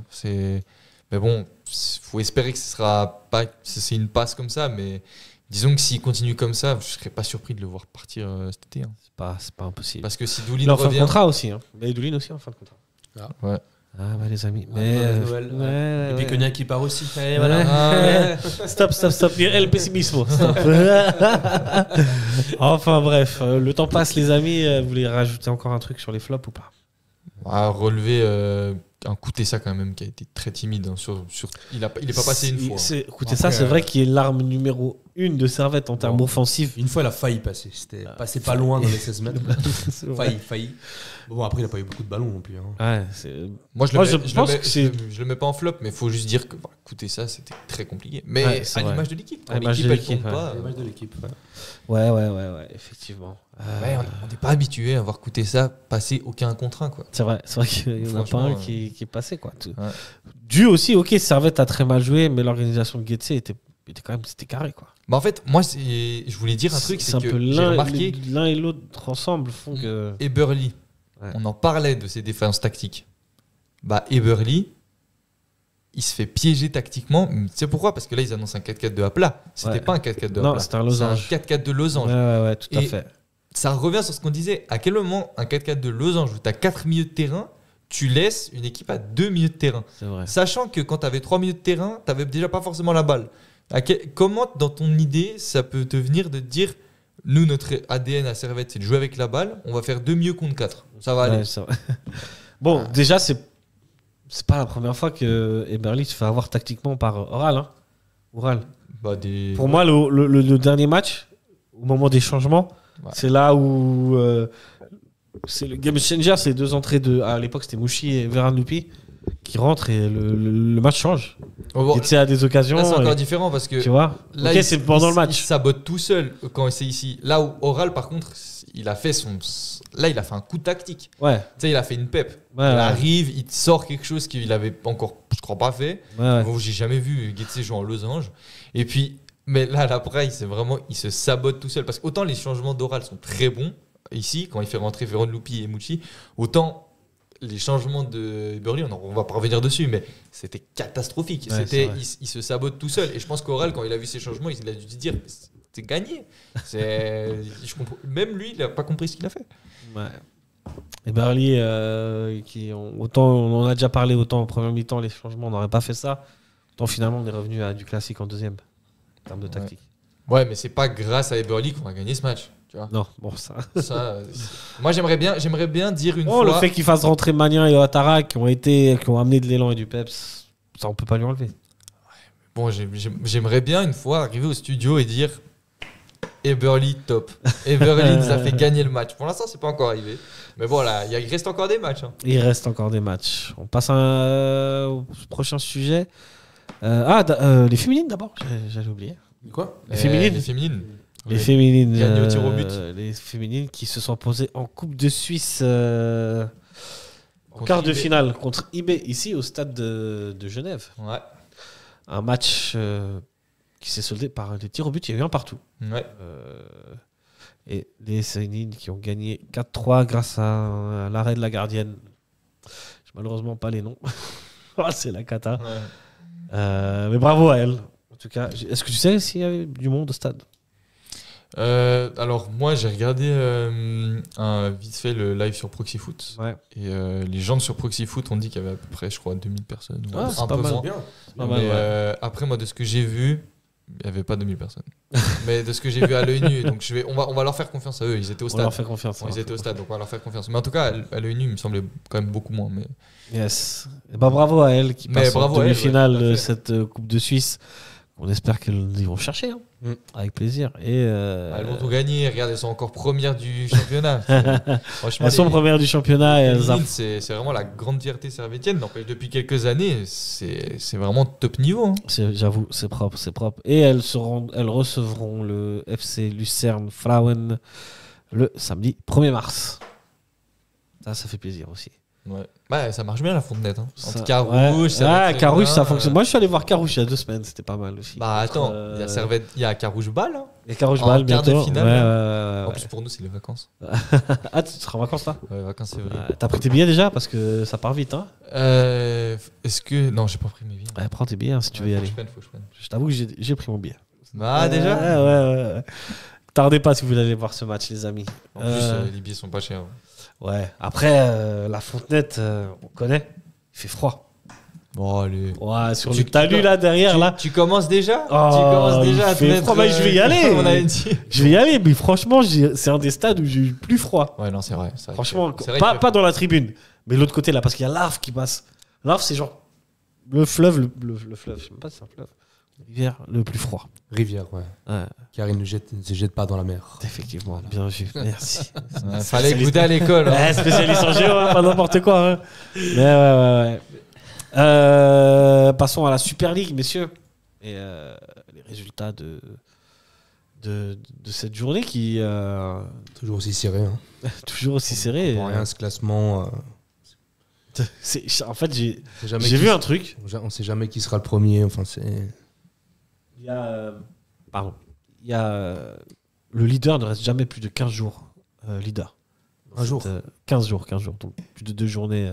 Mais bon, faut espérer que c'est une passe comme ça, mais disons que s'il continue comme ça, je serais pas surpris de le voir partir cet été. Hein. C'est pas impossible. Parce que si Doulin revient, en fin de contrat aussi. Hein. Mais Doulin aussi en fin de contrat. Ouais. Ah ouais les amis. Et puis Konya qui part aussi. Voilà. Stop. El pessimismo. Stop. Enfin bref, le temps passe les amis. Vous voulez rajouter encore un truc sur les flops ou pas? Relever un Koutessa quand même qui a été très timide. Hein, il est pas passé une fois. Koutessa, c'est vrai qu'il est l'arme numéro 1 de Servette en termes offensifs. Une fois, il a failli passer. C'était passé pas loin dans les 16 mètres. failli. Bon, après, il n'a pas eu beaucoup de ballons non plus. Hein. Ouais, moi, je le mets pas en flop, mais il faut juste dire que Koutessa, c'était très compliqué. Mais à l'image de l'équipe. L'équipe, elle compte pas. À l'image de l'équipe. Ouais, effectivement. Ouais, on n'est pas habitué à voir Koutessa passer aucun contre 1. C'est vrai qu'il n'y en a pas un qui est passé. Quoi. Dû aussi, Servette a très mal joué, mais l'organisation de Getse était quand même carré. Quoi. Bah en fait, moi, je voulais dire un truc, c'est que j'ai remarqué l'un et l'autre ensemble font que... Eberle, on en parlait de ses défaillances tactiques. Eberle, il se fait piéger tactiquement. Tu sais pourquoi? Parce que là, ils annoncent un 4-4-2 à plat. C'était pas un 4-4-2 à plat. Non, c'était un losange. C'est un 4-4-2 losange. Ouais, tout à fait. Ça revient sur ce qu'on disait. À quel moment un 4-4-2 losange où tu as 4 milieux de terrain, tu laisses une équipe à 2 milieux de terrain? C'est vrai. Sachant que quand tu avais 3 milieux de terrain, tu n'avais déjà pas forcément la balle. Comment, dans ton idée, ça peut te venir de te dire Nous, notre ADN à Servette, c'est de jouer avec la balle. On va faire 2 mieux contre 4. Ça va aller. Ça va. Bon, déjà, c'est pas la première fois que Eberle se fait avoir tactiquement par Oral. Hein. Oral. Pour moi, le dernier match, au moment des changements, c'est là où c'est le game changer. C'est 2 entrées à l'époque, c'était Mouchi et Veran Lupi qui rentrent et le match change. Et à des occasions. Là, c'est encore différent parce que tu vois, là, c'est pendant le match. Il sabote tout seul quand c'est ici. Là où Oral, par contre, il a fait un coup tactique. Ouais. Tu sais, il a fait une pep. Ouais, il arrive, il sort quelque chose qu'il avait encore, je crois pas fait. Ouais. Bon, j'ai jamais vu Getse jouer en losange. Et puis, mais là, après, il se sabote tout seul parce qu'autant les changements d'Oral sont très bons ici quand il fait rentrer Veron Lupi et Mouchi, autant les changements de Eberle, on va pas revenir dessus, mais c'était catastrophique. Ouais, il se sabote tout seul. Et je pense qu'Oral, quand il a vu ces changements, il a dû se dire c'est gagné. Même lui, il n'a pas compris ce qu'il a fait. Ouais. Eberle, autant on en a déjà parlé, autant en première mi-temps, les changements, on n'aurait pas fait ça. Autant finalement, on est revenu à du classique en deuxième, en termes de tactique. Ouais, mais c'est pas grâce à Eberle qu'on va gagner ce match. Tu vois. Non, bon, ça. Moi, j'aimerais bien dire une fois. Le fait qu'il fasse rentrer Magnin et Ouattara qui ont amené de l'élan et du peps, ça on peut pas lui enlever. Bon, j'aimerais bien une fois arriver au studio et dire Eberle top. Eberle nous a fait gagner le match. Pour l'instant, c'est pas encore arrivé. Mais voilà, il reste encore des matchs. Hein. Il reste encore des matchs. On passe au prochain sujet. Les féminines d'abord, j'allais oublier. Quoi ? Les féminines. Les féminines. Gagné au tir au but. Les féminines qui se sont posées en Coupe de Suisse en quart de finale contre IB ici au stade de Genève. Ouais. Un match qui s'est soldé par des tirs au but. Il y a eu un partout. Ouais. Et les féminines qui ont gagné 4-3 grâce à l'arrêt de la gardienne. J'ai malheureusement pas les noms. C'est la cata. Ouais. Mais bravo à elle. En tout cas, est-ce que tu sais s'il y avait du monde au stade ? Alors moi j'ai regardé vite fait le live sur Proxy Foot et les gens sur Proxy Foot ont dit qu'il y avait à peu près je crois 2000 personnes c'est un pas peu mal. moins. Mais après moi de ce que j'ai vu il n'y avait pas 2000 personnes mais de ce que j'ai vu à l'œil nu donc on va leur faire confiance à eux, ils étaient au stade. On leur fait confiance. Ils étaient au stade donc on va leur faire confiance, mais en tout cas à l'œil nu il me semblait quand même beaucoup moins. Mais yes. Et bravo à elle qui passe en demi-finale de cette Coupe de Suisse. On espère qu'elles y vont chercher, hein. Avec plaisir. Et elles vont tout gagner. Regarde, elles sont encore premières du championnat. Elles sont premières du championnat. Et c'est vraiment la grande fierté servétienne. Donc, depuis quelques années, c'est vraiment top niveau. Hein. J'avoue, c'est propre. Et elles recevront le FC Lucerne Frauen le samedi 1er mars. Ça fait plaisir aussi. Ouais. Bah, ça marche bien la Fontenette. Hein. Entre Carouche, Carouche, ça fonctionne. Moi, je suis allé voir Carouche il y a 2 semaines, c'était pas mal aussi. Bah attends, il y a Carouche Bâle. Hein. Et Carouche Bâle bientôt. Quart de finale. En plus pour nous, c'est les vacances. Ah, tu seras en vacances là ? Ouais, vacances c'est vrai. T'as pris tes billets déjà parce que ça part vite, hein ? Est-ce que non, j'ai pas pris mes billets. Ouais, prends tes billets hein, si tu veux y aller. Faut que je prenne. Je t'avoue que j'ai pris mon billet. Ah déjà ? Ouais. Tardez pas si vous voulez aller voir ce match, les amis. En plus, les billets sont pas chers. Ouais. Après, la Fontenette, on connaît. Il fait froid. Bon, allez. Ouais, sur le talus là derrière là. Tu commences déjà ? Tu commences déjà à te mettre. Je vais y aller. Je vais y aller, mais franchement, c'est un des stades où j'ai eu plus froid. Ouais, non, c'est vrai. Franchement, pas dans la tribune, mais l'autre côté là, parce qu'il y a l'Arve qui passe. L'Arve, c'est genre le fleuve, le fleuve. Je sais même pas si c'est un fleuve. Rivière le plus froid. Rivière, ouais. Car il ne se jette pas dans la mer. Effectivement, bien vu. Merci. Fallait goûter à l'école. Hein. Spécialiste en géo, pas n'importe quoi. Hein. Mais ouais. Passons à la Super League, messieurs. Et les résultats de cette journée qui... Toujours aussi serré. Hein. Toujours aussi serré. Rien, ce classement... En fait, j'ai vu un truc. On sait jamais qui sera le premier. Enfin, c'est... Il y a le leader ne reste jamais plus de 15 jours leader. Un jour. 15 jours, donc plus de 2 journées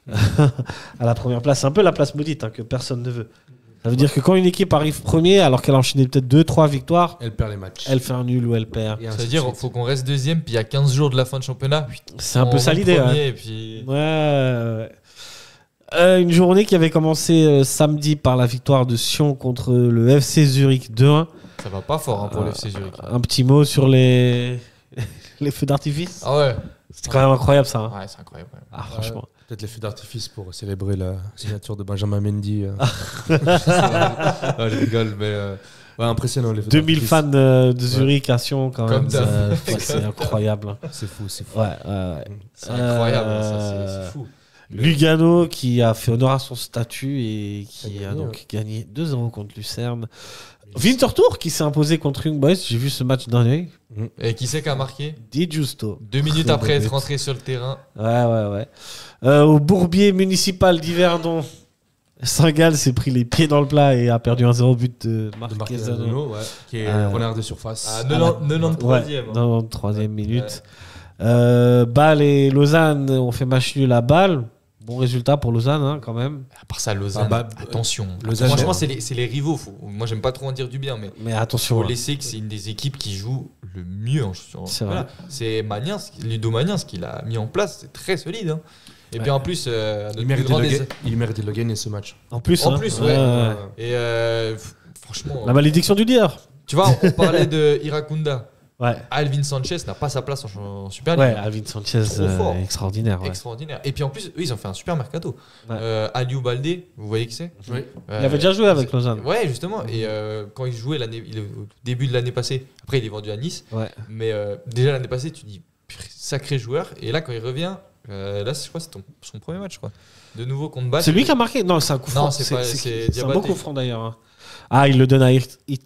à la première place. C'est un peu la place maudite que personne ne veut. Ça veut dire que quand une équipe arrive premier, alors qu'elle a enchaîné peut-être 2-3 victoires, elle perd les matchs. Elle fait un nul ou elle perd. Ça veut dire qu'il faut qu'on reste deuxième, puis il y a 15 jours de la fin de championnat. C'est un peu ça l'idée. Et puis... Ouais. Une journée qui avait commencé samedi par la victoire de Sion contre le FC Zurich 2-1. Ça va pas fort pour l'FC Zurich. Un petit mot sur les feux d'artifice. Ah ouais. C'était quand même incroyable ça. Ouais, c'est incroyable. Ouais. Ah, franchement. Peut-être les feux d'artifice pour célébrer la signature de Benjamin Mendy. Je rigole, mais impressionnant les feux 2000 d'artifice. fans de Zurich à Sion quand Comme même. d'hab. C'est incroyable. C'est fou. Ouais. C'est incroyable, ça, c'est fou. Lugano qui a fait honneur à son statut et qui a donc gagné 2-0 contre Lucerne. Winterthur qui s'est imposé contre Young Boys. J'ai vu ce match d'un œil. Et qui c'est qui a marqué? Di Giusto. 2 minutes après être rentré sur le terrain. Ouais. Au Bourbier municipal d'Yverdon, Saint-Gall s'est pris les pieds dans le plat et a perdu un 0 but de Marc Zano, qui est renard de surface. À 93e. 93e minute. Bâle et Lausanne ont fait match nul à Bâle. Bon résultat pour Lausanne quand même. À part ça, Lausanne, attention. Lausanne, franchement, c'est les rivaux. Moi, j'aime pas trop en dire du bien, mais attention. Faut laisser que c'est une des équipes qui joue le mieux. C'est vrai. C'est Ludo Magnens qui l'a mis en place. C'est très solide. Hein. Et puis en plus, il mérite de le gagner ce match. En plus, ouais. Et franchement. La malédiction du leader. Tu vois, on parlait de Iracunda. Ouais. Alvin Sanchez n'a pas sa place en Super League. Ouais, Alvin Sanchez, extraordinaire. Ouais. Extraordinaire. Et puis en plus, eux, ils ont fait un super mercato. Aliou Baldé, vous voyez qui c'est? Oui. Il avait déjà joué avec Lausanne. Ouais, justement. Et quand il jouait au début de l'année passée, après il est vendu à Nice. Ouais. Mais déjà l'année passée, tu dis sacré joueur. Et là, quand il revient, là, je crois que c'est son premier match, quoi. De nouveau contre Bâle. C'est lui qui a marqué? Non, c'est un coup franc. Non, c'est un beau coup franc d'ailleurs. Ah, il le donne à Hitz. Ouais.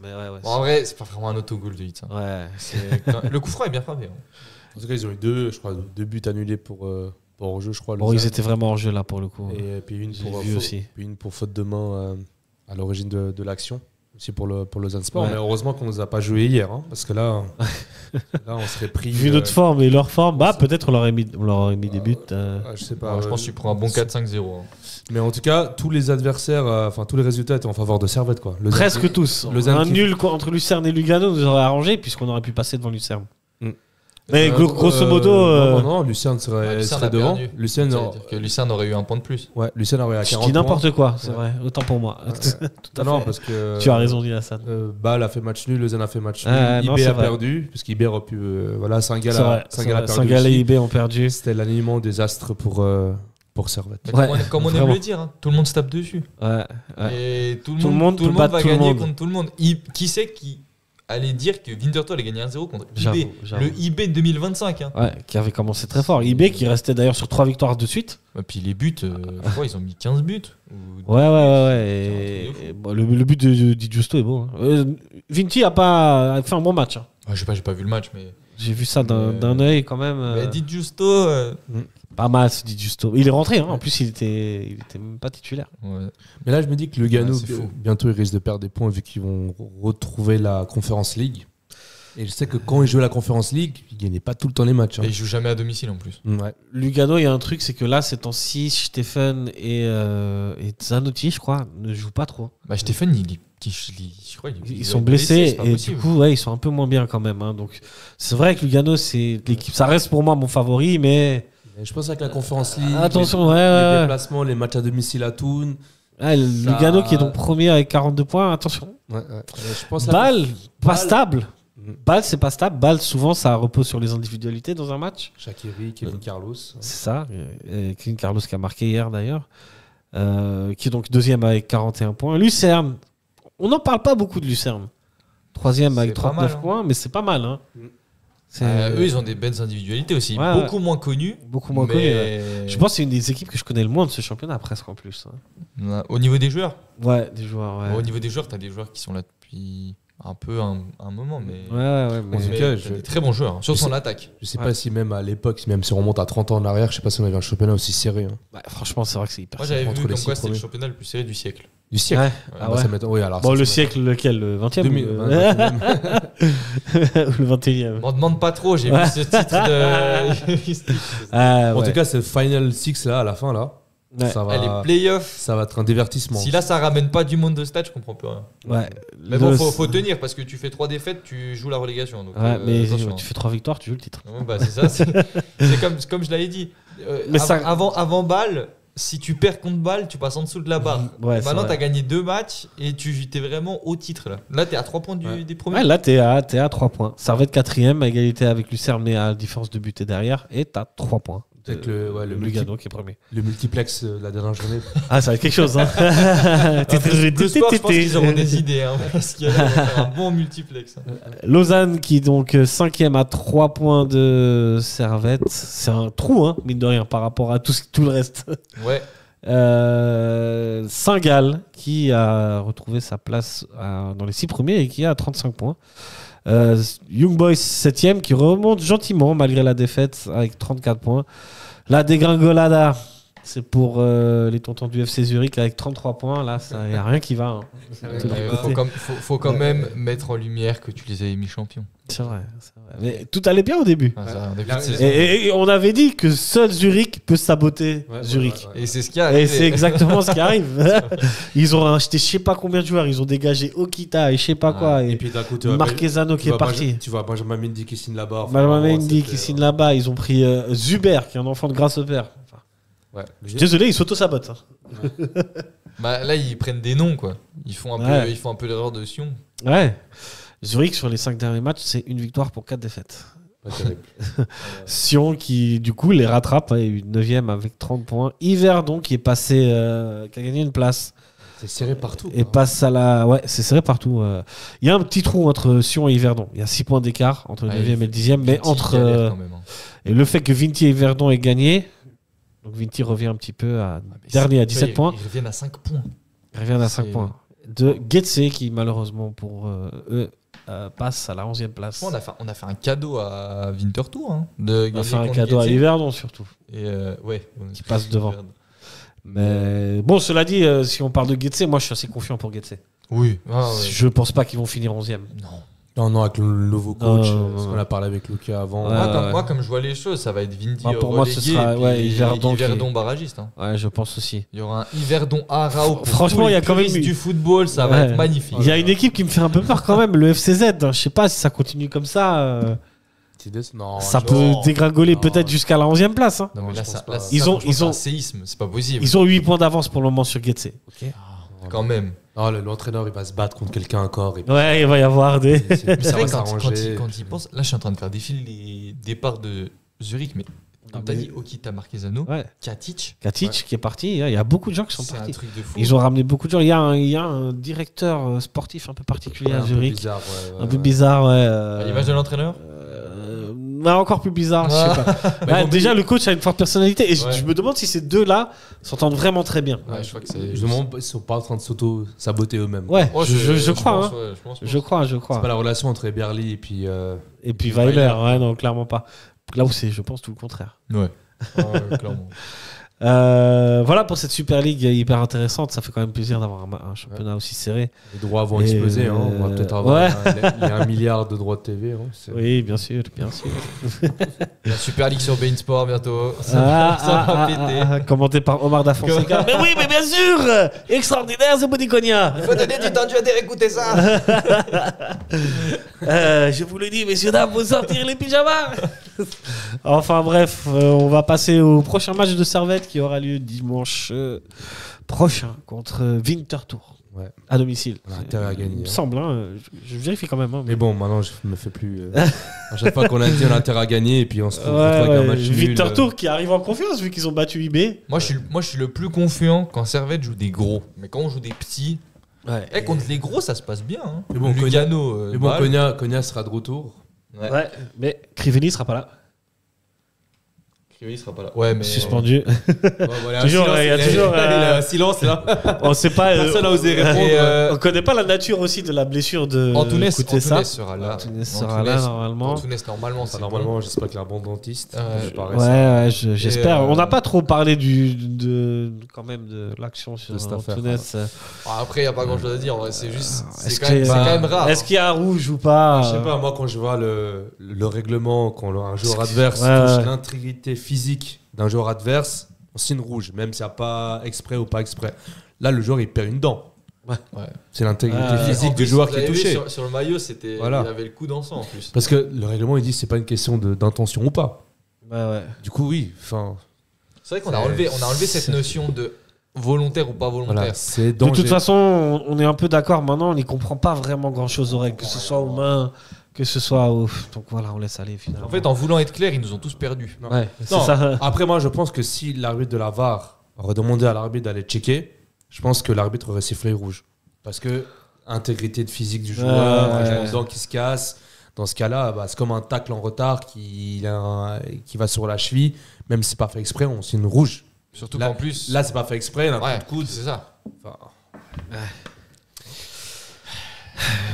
Mais bon, en vrai, c'est pas vraiment un autogol de Hitz. Hein. Ouais. Le coup franc est bien frappé. Hein. En tout cas, ils ont eu deux buts annulés pour hors-jeu, je crois. Bon, ils étaient vraiment hors-jeu là pour le coup. Et puis une pour faute de main à l'origine de l'action. Aussi pour Lausanne Sport. Ouais. Mais heureusement qu'on ne nous a pas joué hier. Hein, parce que là, on serait pris. Vu notre forme et leur forme, peut-être on leur aurait mis des buts. Je sais pas. Je pense que tu prends un bon 4-5-0. Hein. Mais en tout cas, tous les adversaires, tous les résultats étaient en faveur de Servette, quoi. Presque tous. Un nul entre Lucerne et Lugano nous aurait arrangé puisqu'on aurait pu passer devant Lucerne. Mais grosso modo. Non, Lucerne serait devant. Lucerne aurait eu un point de plus. Ouais, Lucerne aurait à 40 points. Je dis n'importe quoi, c'est vrai. Autant pour moi. Tout à non, fait. parce que. Tu as raison, dit Hassan. Bâle a fait match nul, Lausanne a fait match nul. IB a perdu, parce qu'IB aurait pu. Saint-Gall a perdu. Saint-Gall et IB ont perdu. C'était l'alignement des astres pour Servette. Comme on aime le dire, hein, tout le monde se tape dessus. Ouais. Et tout le monde va gagner contre tout le monde. Qui c'est qui allait dire que Winterthur allait gagner 1-0 contre IB, le IB 2025. Hein. Ouais, qui avait commencé très fort. IB qui restait d'ailleurs sur 3 victoires de suite. Et puis les buts, je crois ils ont mis 15 buts. Ouais. Et le but de Di Giusto est beau. Hein. Vinti a fait un bon match. Hein. Ouais, j'ai pas vu le match, mais. J'ai vu ça d'un œil quand même. Mais Di Giusto. Pas mal, ce Di Giusto. Il est rentré, hein. En plus il était même pas titulaire. Ouais. Mais là, je me dis que Lugano, bientôt, ils risquent de perdre des points vu qu'ils vont retrouver la Conference League. Et je sais que quand ils jouaient la Conference League, ils gagnaient pas tout le temps les matchs. Hein. Et ils jouent jamais à domicile en plus. Ouais. Lugano, il y a un truc, c'est que là, ces temps-ci, Stephen et Zanotti, je crois, ne jouent pas trop. Stephen, je crois ils sont blessés et du coup, ils sont un peu moins bien quand même. Hein. Donc, c'est vrai que Lugano, c'est l'équipe. Ça reste pour moi mon favori, mais. Je pense avec la Conference League, attention, les déplacements, les matchs à domicile à Thun. Lugano qui est donc premier avec 42 points, attention. Je pense Bâle, pas stable. Bâle, c'est pas stable. Bâle, souvent, ça repose sur les individualités dans un match. Shaqiri, Kevin Carlos. C'est ça. Kevin Carlos qui a marqué hier d'ailleurs. Qui est donc deuxième avec 41 points. Lucerne, on n'en parle pas beaucoup de Lucerne. Troisième avec 39 points, mais c'est pas mal. Hein. Eux, ils ont des belles individualités aussi. Beaucoup moins connues. Beaucoup moins connues. Ouais. Je pense que c'est une des équipes que je connais le moins de ce championnat, presque en plus. Hein. Au niveau des joueurs? Ouais, des joueurs. Ouais. Au niveau des joueurs, tu as des joueurs qui sont là depuis un moment. Mais... Ouais. En tout cas, des très bons joueurs, hein, surtout en attaque. Je sais pas si même à l'époque, même si on remonte à 30 ans en arrière, je sais pas si on avait un championnat aussi serré. Hein. Franchement, c'est vrai que c'est hyper serré. Moi, j'avais vu comme quoi c'était le championnat le plus serré du siècle. Du siècle. Le siècle lequel? Le 20e ou le 21e? On demande pas trop, j'ai vu ce titre de. En tout cas, c'est le Final Six là, à la fin là. Ouais. Ça va, les playoffs. Ça va être un divertissement. Si là, ça ramène pas du monde de stade, je comprends plus rien. Ouais. Mais bon, faut tenir parce que tu fais 3 défaites, tu joues la relégation. Donc, mais tu fais 3 victoires, tu joues le titre. C'est ça. C'est comme je l'avais dit. Avant Bâle. si tu perds contre Bâle, tu passes en dessous de la barre. Ouais, Maintenant, tu as gagné 2 matchs et tu es vraiment au titre. Là, tu es à 3 points des premiers. Ouais, là, t'es à 3 points. Servette 4ème, à égalité avec Lucerne, mais à différence de but et derrière. Et t'as 3 points. Avec le Lugano qui est premier. Le multiplex de la dernière journée. Ah, ça va être quelque chose. Hein. Le sport, je pense qu'ils auront des idées. Hein, parce qu'il y a un bon multiplex. Lausanne qui donc 5ème à 3 points de Servette. C'est un trou, hein, mine de rien, par rapport à tout le reste. Ouais. Saint-Gall qui a retrouvé sa place dans les 6 premiers et qui a 35 points. Young Boys 7ème qui remonte gentiment malgré la défaite avec 34 points. La dégringolada, c'est pour les tontons du FC Zurich avec 33 points. Là, il n'y a rien qui va. Hein. Faut quand même mettre en lumière que tu les avais mis champions. C'est vrai. Mais tout allait bien au début. Et on avait dit que seul Zurich peut saboter Zurich. Et c'est ce qui arrive. Et c'est exactement ce qui arrive. Ils ont acheté je sais pas combien de joueurs. Ils ont dégagé Okita et je sais pas quoi. Et puis d'un coup, Marquezano qui est parti. Tu vois Benjamin Mendy qui signe là-bas. Benjamin Mendy qui signe là-bas. Ils ont pris Zuber qui est un enfant de Grasshopper. Désolé, ils s'auto-sabotent. Bah, là, ils prennent des noms, quoi. Ils font un peu l'erreur de Sion. Ouais. Zurich, sur les 5 derniers matchs, c'est une victoire pour 4 défaites. Sion qui, du coup, les rattrape, est 9ème avec 30 points. Yverdon qui est passé, qui a gagné une place. C'est serré partout. Et passe à la. Ouais, c'est serré partout. Il y a un petit trou entre Sion et Yverdon. Il y a 6 points d'écart entre le 9e et le 10e. Mais entre. Et le fait que Vinti et Yverdon aient gagné. Donc Vinti revient un petit peu à dernier à 17 points. Ils reviennent à 5 points. Ils reviennent à 5 points. De Getse qui, malheureusement pour eux, passe à la 11e place. On a fait un cadeau à Winterthur. Hein, on a fait un cadeau à Yverdon surtout. Et qui passe devant. Mais bon, cela dit, si on parle de Getse, moi je suis assez confiant pour Getse. Oui. Je pense pas qu'ils vont finir 11e. Non, avec le nouveau coach, parce qu'on a parlé avec Lucas avant. Moi, comme je vois les choses, ça va être Vinti pour moi, ce sera Yverdon barragiste. Hein. Ouais, je pense aussi. Il y aura un Yverdon Arao. Franchement, il y a quand même du football, ça va être magnifique. Il y a une équipe qui me fait un peu peur quand même, le FCZ. Je sais pas si ça continue comme ça. Ça peut dégringoler peut-être jusqu'à la 11e place. Hein. Non, mais là, ils ont un séisme, c'est pas possible. Ils ont 8 points d'avance pour le moment sur Getse. Quand même. Non, l'entraîneur il va se battre contre quelqu'un encore. Ouais, il va y avoir des. Mais ça va s'arranger. Quand il pense, là je suis en train de faire défiler les départs de Zurich, mais comme t'as dit, Okita Marquezano, Katic qui est parti. Il y a beaucoup de gens qui sont partis. C'est un truc de fou. Ils ont ramené beaucoup de gens. Il y a un directeur sportif un peu particulier à Zurich. Un peu bizarre, ouais. À l'image de l'entraîneur encore plus bizarre, je sais pas. Déjà, le coach a une forte personnalité et je me demande si ces deux-là s'entendent vraiment très bien. Ouais, je crois que c'est. Je me demande s'ils sont pas en train de s'auto-saboter eux-mêmes. Ouais, je crois. Je crois. C'est pas la relation entre Eberly et puis. Et puis Weiler, ouais, non, clairement pas. Là où c'est, je pense, tout le contraire. Ouais, clairement. Voilà pour cette Super League hyper intéressante. Ça fait quand même plaisir d'avoir un championnat aussi serré. Les droits vont exploser. On va peut-être avoir il y a 1 milliard de droits de TV. Oui, bien sûr. La Super League sur Bein Sport bientôt. Commenté par Omar Da Fonseca. Mais oui, mais bien sûr. Extraordinaire ce Bodiconia. Il faut donner du temps à dire écouter ça. Je vous le dis, messieurs dames, vous sortir les pyjamas. Enfin bref, on va passer au prochain match de Servette qui aura lieu dimanche prochain contre Winterthur à domicile. On a intérêt à gagner. Il me semble, je vérifie quand même. Mais bon, maintenant je me fais plus. À chaque fois qu'on a dit on a intérêt à gagner et puis on se retrouve avec un match nul. Winterthur qui arrive en confiance vu qu'ils ont battu IB. Moi je suis le plus confiant quand Servette joue des gros. Mais quand on joue des petits. Contre les gros, ça se passe bien. Hein. Mais bon, Lugano. Konya sera de retour. Ouais, mais Kriveni sera pas là. Il sera pas là. Ouais, mais suspendu. Toujours, il y a toujours un silence là. On sait pas. Personne n'a osé répondre. On connaît pas la nature aussi de la blessure de Antunes sera là. Antunes sera là normalement. Antunes normalement, j'espère qu'il a un bon dentiste. Ouais, j'espère. On n'a pas trop parlé quand même de l'action sur Antunes. Après, il y a pas grand chose à dire. C'est juste, c'est quand même rare. Est-ce qu'il y a rouge ou pas? Je sais pas. Moi, quand je vois le règlement, quand un joueur adverse touche l'intégrité physique d'un joueur adverse, on signe rouge, même s'il n'y a pas exprès ou pas exprès. Là, le joueur, il perd une dent. C'est l'intégrité physique du joueur qui est touché. Sur le maillot, il avait le coup d'encens en plus. Parce que le règlement, il dit que c'est pas une question d'intention ou pas. Du coup, oui. C'est vrai qu'on a enlevé cette notion de volontaire ou pas volontaire. Voilà, c'est De toute façon, on est un peu d'accord maintenant, on n'y comprend pas vraiment grand-chose aux règles, que ce soit aux mains, que ce soit au... Donc voilà, on laisse aller finalement. En fait, en voulant être clair, ils nous ont tous perdus. Ouais, c'est Non, ça. Après, moi, je pense que si l'arbitre de la VAR redemandait à l'arbitre d'aller checker, je pense que l'arbitre aurait sifflé rouge. Parce que intégrité de physique du joueur, un dent qui se casse, dans ce cas-là, c'est comme un tacle en retard qui va sur la cheville, même si c'est pas fait exprès, on signe rouge. Surtout là, qu'en plus... Là, c'est pas fait exprès, un coup de coude. C'est ça. Enfin,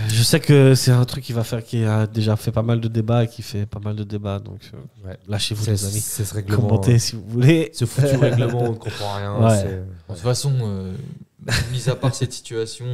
Je sais que c'est un truc qui a déjà fait pas mal de débats et qui fait pas mal de débats, donc lâchez-vous les amis. C'est ce règlement. Commentez si vous voulez. Ce foutu règlement, on ne comprend rien. Ouais. De toute façon, mis à part cette situation,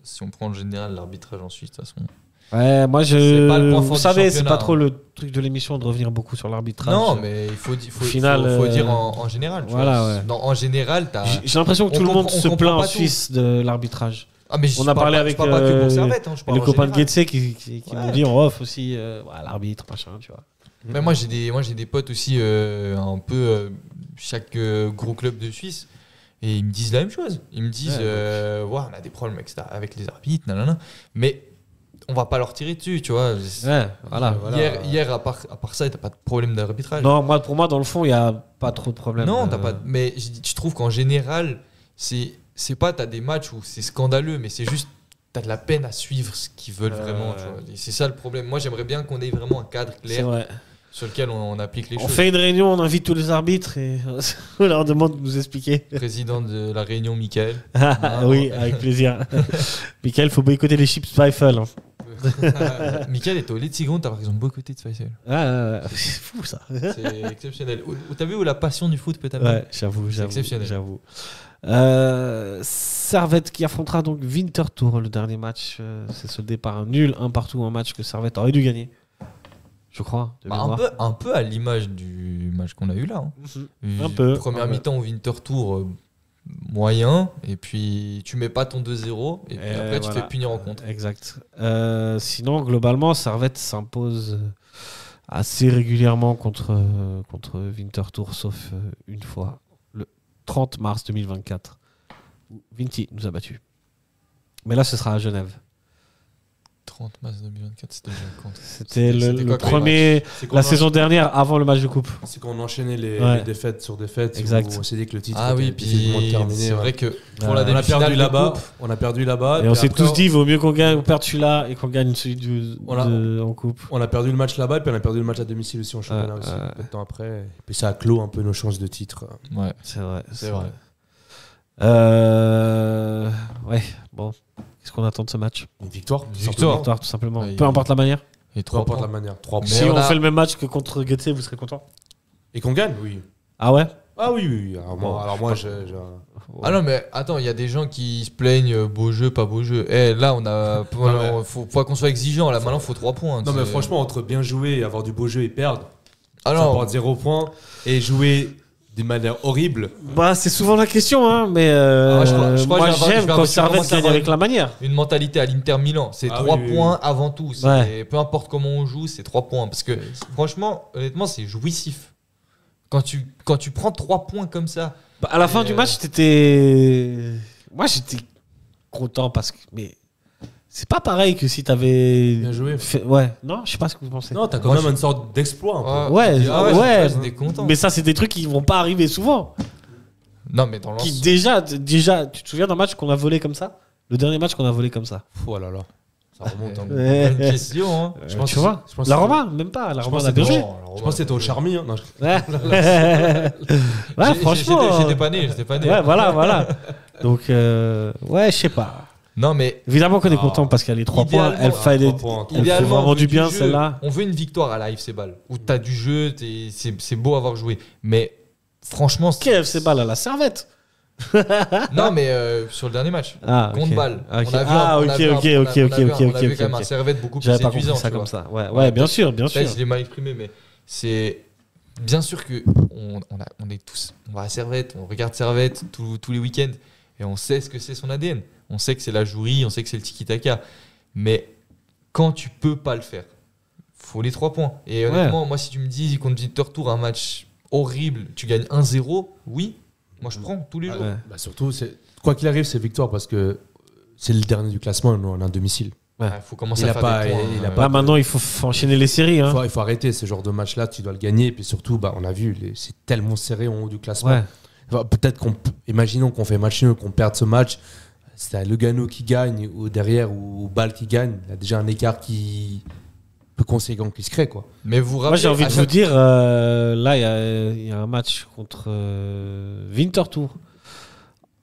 si on prend en général l'arbitrage ensuite, de toute façon... Ouais, moi C'est pas le point fort vous du savez, c'est championnat, pas trop le truc de l'émission de revenir beaucoup sur l'arbitrage. Non, mais il faut dire en général. Tu voilà, vois. ouais. En général, j'ai l'impression que tout le monde se plaint en Suisse de l'arbitrage. Ah, mais on a parlé avec pas que pour Servette, je parle les en copains de général. Getse qui m'ont dit en off aussi, l'arbitre, machin, tu vois. Mais moi, j'ai des potes aussi, un peu chaque gros club de Suisse, et ils me disent la même chose. Ils me disent, on a des problèmes avec les arbitres, nanana, mais on va pas leur tirer dessus, tu vois. Voilà. Hier, à part ça, t'as pas de problème d'arbitrage. Non, pour moi, dans le fond, il y a pas trop de problème. Non, t'as pas. Mais je trouve qu'en général, c'est pas t'as des matchs où c'est scandaleux, mais c'est juste t'as de la peine à suivre ce qu'ils veulent vraiment. Tu vois. Et c'est ça le problème. Moi, j'aimerais bien qu'on ait vraiment un cadre clair sur lequel on applique les choses. On fait une réunion, on invite tous les arbitres et on leur demande de nous expliquer. Président de la réunion, Michael. Oui, avec plaisir. Michael, faut boycotter les chips Zweifel. Michael était au Letzigrund, t'as par exemple boycotté de Zweifel. C'est fou ça. C'est exceptionnel. T'as vu où la passion du foot peut t'amener? Ouais, j'avoue. C'est exceptionnel. J'avoue. Servette qui affrontera donc Winterthur, le dernier match. C'est soldé par un nul, un partout, un match que Servette aurait dû gagner. Je crois. Un peu à l'image du match qu'on a eu là. Un peu. Première mi-temps au Winterthur, moyen, et puis tu mets pas ton 2-0, et puis après tu te fais punir en contre. Exact. Sinon, globalement, Servette s'impose assez régulièrement contre Winterthur, sauf une fois, le 30 mars 2024, où Vinti nous a battus. Mais là, ce sera à Genève. 30 mars 2024, c'était quand? C'était le premier, la saison dernière, avant le match de coupe. C'est qu'on enchaînait les défaites sur défaites. Exact. On s'est dit que le titre était terminé. C'est vrai que pour la demi-finale on a perdu là-bas. Et on s'est tous dit, il vaut mieux qu'on perde celui-là et qu'on gagne celui en coupe. On a perdu le match là-bas et puis on a perdu le match à domicile aussi en championnat aussi, peu de temps après. Et puis ça a clos un peu nos chances de titre. Ouais, c'est vrai. Ouais, bon. Qu'est-ce qu'on attend de ce match? Une victoire. Victoire, tout simplement. Peu importe la manière. Et peu importe la manière. 3 points. Si on fait le même match que contre Getse, vous serez content? Et qu'on gagne, oui. Ah ouais? Ah oui. Alors moi, Ah non, mais attends, il y a des gens qui se plaignent beau jeu, pas beau jeu. Là, faut pas qu'on soit exigeant. Là, maintenant, il faut 3 points. Non, mais franchement, entre bien jouer et avoir du beau jeu et perdre, ça porte 0 points. Et jouer d'une manière horrible. C'est souvent la question, mais moi j'aime quand Servette gagne avec la manière. Une mentalité à l'Inter Milan, c'est 3 points avant tout. Peu importe comment on joue, c'est 3 points. Parce que franchement, honnêtement, c'est jouissif. Quand tu prends 3 points comme ça. À la fin du match, moi j'étais content parce que. Mais c'est pas pareil que si t'avais. Bien joué. Ouais, non, je sais pas ce que vous pensez. Non, t'as quand même une sorte d'exploit. Ouais. Content. Mais ça, c'est des trucs qui vont pas arriver souvent. Non, mais dans l'ensemble. Déjà, tu te souviens d'un match qu'on a volé comme ça? Le dernier match qu'on a volé comme ça? Oh là là. Ça remonte. Bonne question. Hein. Tu vois, la Roma, même pas. La Roma, on a bien joué. Je pense que c'était au Charmy. Hein. Ouais, franchement. J'étais pas né. Ouais, voilà. Donc, je sais pas. Non, mais évidemment qu'on est content parce qu'elle a les 3 points. Elle fait vraiment du bien, celle-là. On veut une victoire à la FC Bâle où t'as du jeu, c'est beau avoir joué. Mais franchement, quelle FC Bâle à la Servette? Non, mais sur le dernier match contre Bâle, on a vu quand même un Servette beaucoup plus séduisant. Ça comme ça. Ouais, bien sûr. Je l'ai mal exprimé, mais c'est bien sûr que on va à Servette, on regarde Servette tous les week-ends et on sait ce que c'est son ADN. On sait que c'est la jouerie, on sait que c'est le tiki-taka. Mais quand tu peux pas le faire, faut les 3 points. Et honnêtement, moi, si tu me dis contre Winterthur, un match horrible, tu gagnes 1-0, oui, moi je prends tous les jours. Ouais. Bah surtout, quoi qu'il arrive, c'est victoire parce que c'est le dernier du classement, nous on a un domicile. Il faut commencer à faire des points. Là maintenant il faut enchaîner les séries. Hein. Il faut arrêter ce genre de match-là, tu dois le gagner. Et puis surtout, on a vu, c'est tellement serré en haut du classement. Ouais. Enfin, peut-être imaginons qu'on fait match nul, qu'on perde ce match, c'est Lugano qui gagne ou derrière ou Bâle qui gagne. Il y a déjà un écart peu conséquent qui se crée, quoi. Mais vous rappelez, moi j'ai envie de vous dire, là il y a un match contre Winterthur.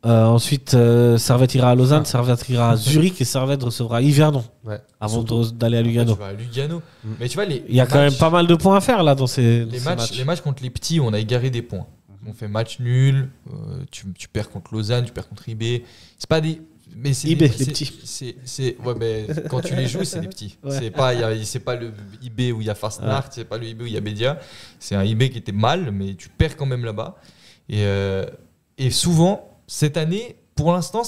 Ensuite, Servette ira à Lausanne, Servette ira à Zurich et Servette recevra Yvernon avant d'aller à Lugano. Tu vas à Lugano. Mais tu vois, il y a quand même pas mal de points à faire là dans ces matchs. Les matchs contre les petits, on a égaré des points. On fait match nul, tu perds contre Lausanne, tu perds contre IB. C'est pas des. Mais c'est IB, les petits. Ouais, mais quand tu les joues, c'est des petits. Ouais. C'est pas le IB où il y a Fastnacht, c'est pas le IB où il y a Bédia. C'est un IB qui était mal, mais tu perds quand même là-bas. Et souvent. Cette année, pour l'instant,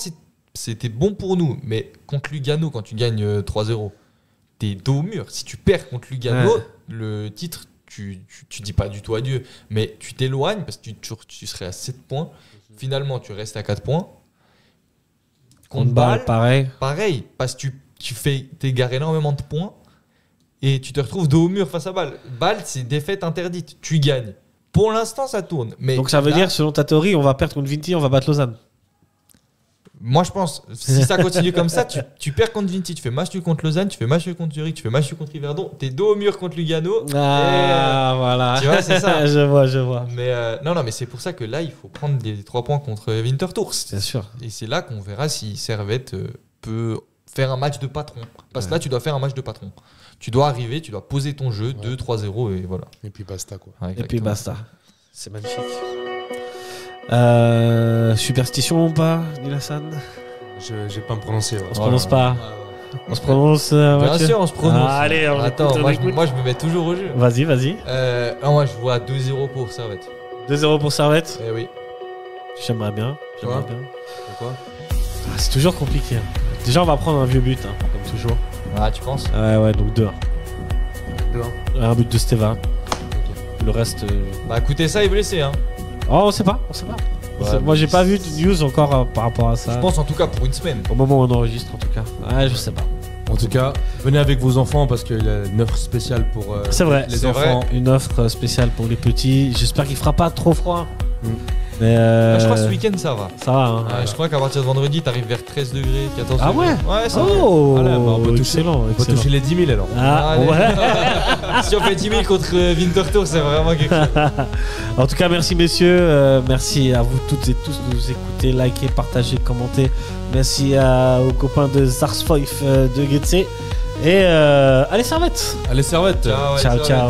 c'était bon pour nous. Mais contre Lugano, quand tu gagnes 3-0, t'es dos au mur. Si tu perds contre Lugano, le titre, tu dis pas du tout adieu. Mais tu t'éloignes parce que tu serais à 7 points. Finalement, tu restes à 4 points. Contre Bâle, pareil. Pareil, parce que t'égares énormément de points et tu te retrouves dos au mur face à Bâle. Bâle, c'est défaite interdite. Tu gagnes. Pour l'instant, ça tourne. Mais donc ça veut dire, selon ta théorie, on va perdre contre Vinti, on va battre Lausanne. Moi, je pense, si ça continue comme ça, tu perds contre Vinti, tu fais match nul contre Lausanne, tu fais match nul contre Zurich, tu fais match nul contre Yverdon, t'es dos au mur contre Lugano. Voilà. Tu vois, c'est ça. je vois. Mais non, mais c'est pour ça que là, il faut prendre les 3 points contre Winterthur. C'est sûr. Et c'est là qu'on verra si Servette peut faire un match de patron. Parce que là, tu dois faire un match de patron. Tu dois arriver, tu dois poser ton jeu, 2-3-0 et voilà. Et puis basta, quoi. Ouais, et puis basta. C'est magnifique. Superstition ou pas, Nilassan? Je vais pas me prononcer. On se prononce pas. On se prononce. Bien sûr, on se prononce. Allez, attends, moi je me mets toujours au jeu. Vas-y. Moi je vois 2-0 pour Servette. 2-0 pour Servette? Eh oui. J'aimerais bien. Pourquoi? C'est toujours compliqué. Déjà, on va prendre un vieux but, comme toujours. Ah, tu penses? Ouais, donc 2-1. 2-1. Un but de Steva. Le reste. Bah, écoutez, ça est blessé, hein. Oh, on sait pas. Ouais, moi, j'ai pas vu de news encore par rapport à ça. Je pense en tout cas pour une semaine. Au moment où on enregistre, en tout cas. Ouais, je sais pas. En tout cas, venez avec vos enfants parce qu'il y a une offre spéciale pour c'est vrai, les enfants. Une offre spéciale pour les petits. J'espère qu'il fera pas trop froid. Mais je crois que ce week-end ça va. Ça va, hein. Je crois qu'à partir de vendredi, t'arrives vers 13 degrés, 14 degrés. Ah ouais? Ouais, ça va. On peut excellent. On peut toucher les 10 000 alors. Ah, ouais. Si on fait 10 000 contre Winterthur, c'est vraiment quelque chose. En tout cas, merci messieurs. Merci à vous toutes et tous de nous écouter, liker, partager, commenter. Merci aux copains de Zarsfoif de Getse. Et allez Servette. Allez Servette. Ciao.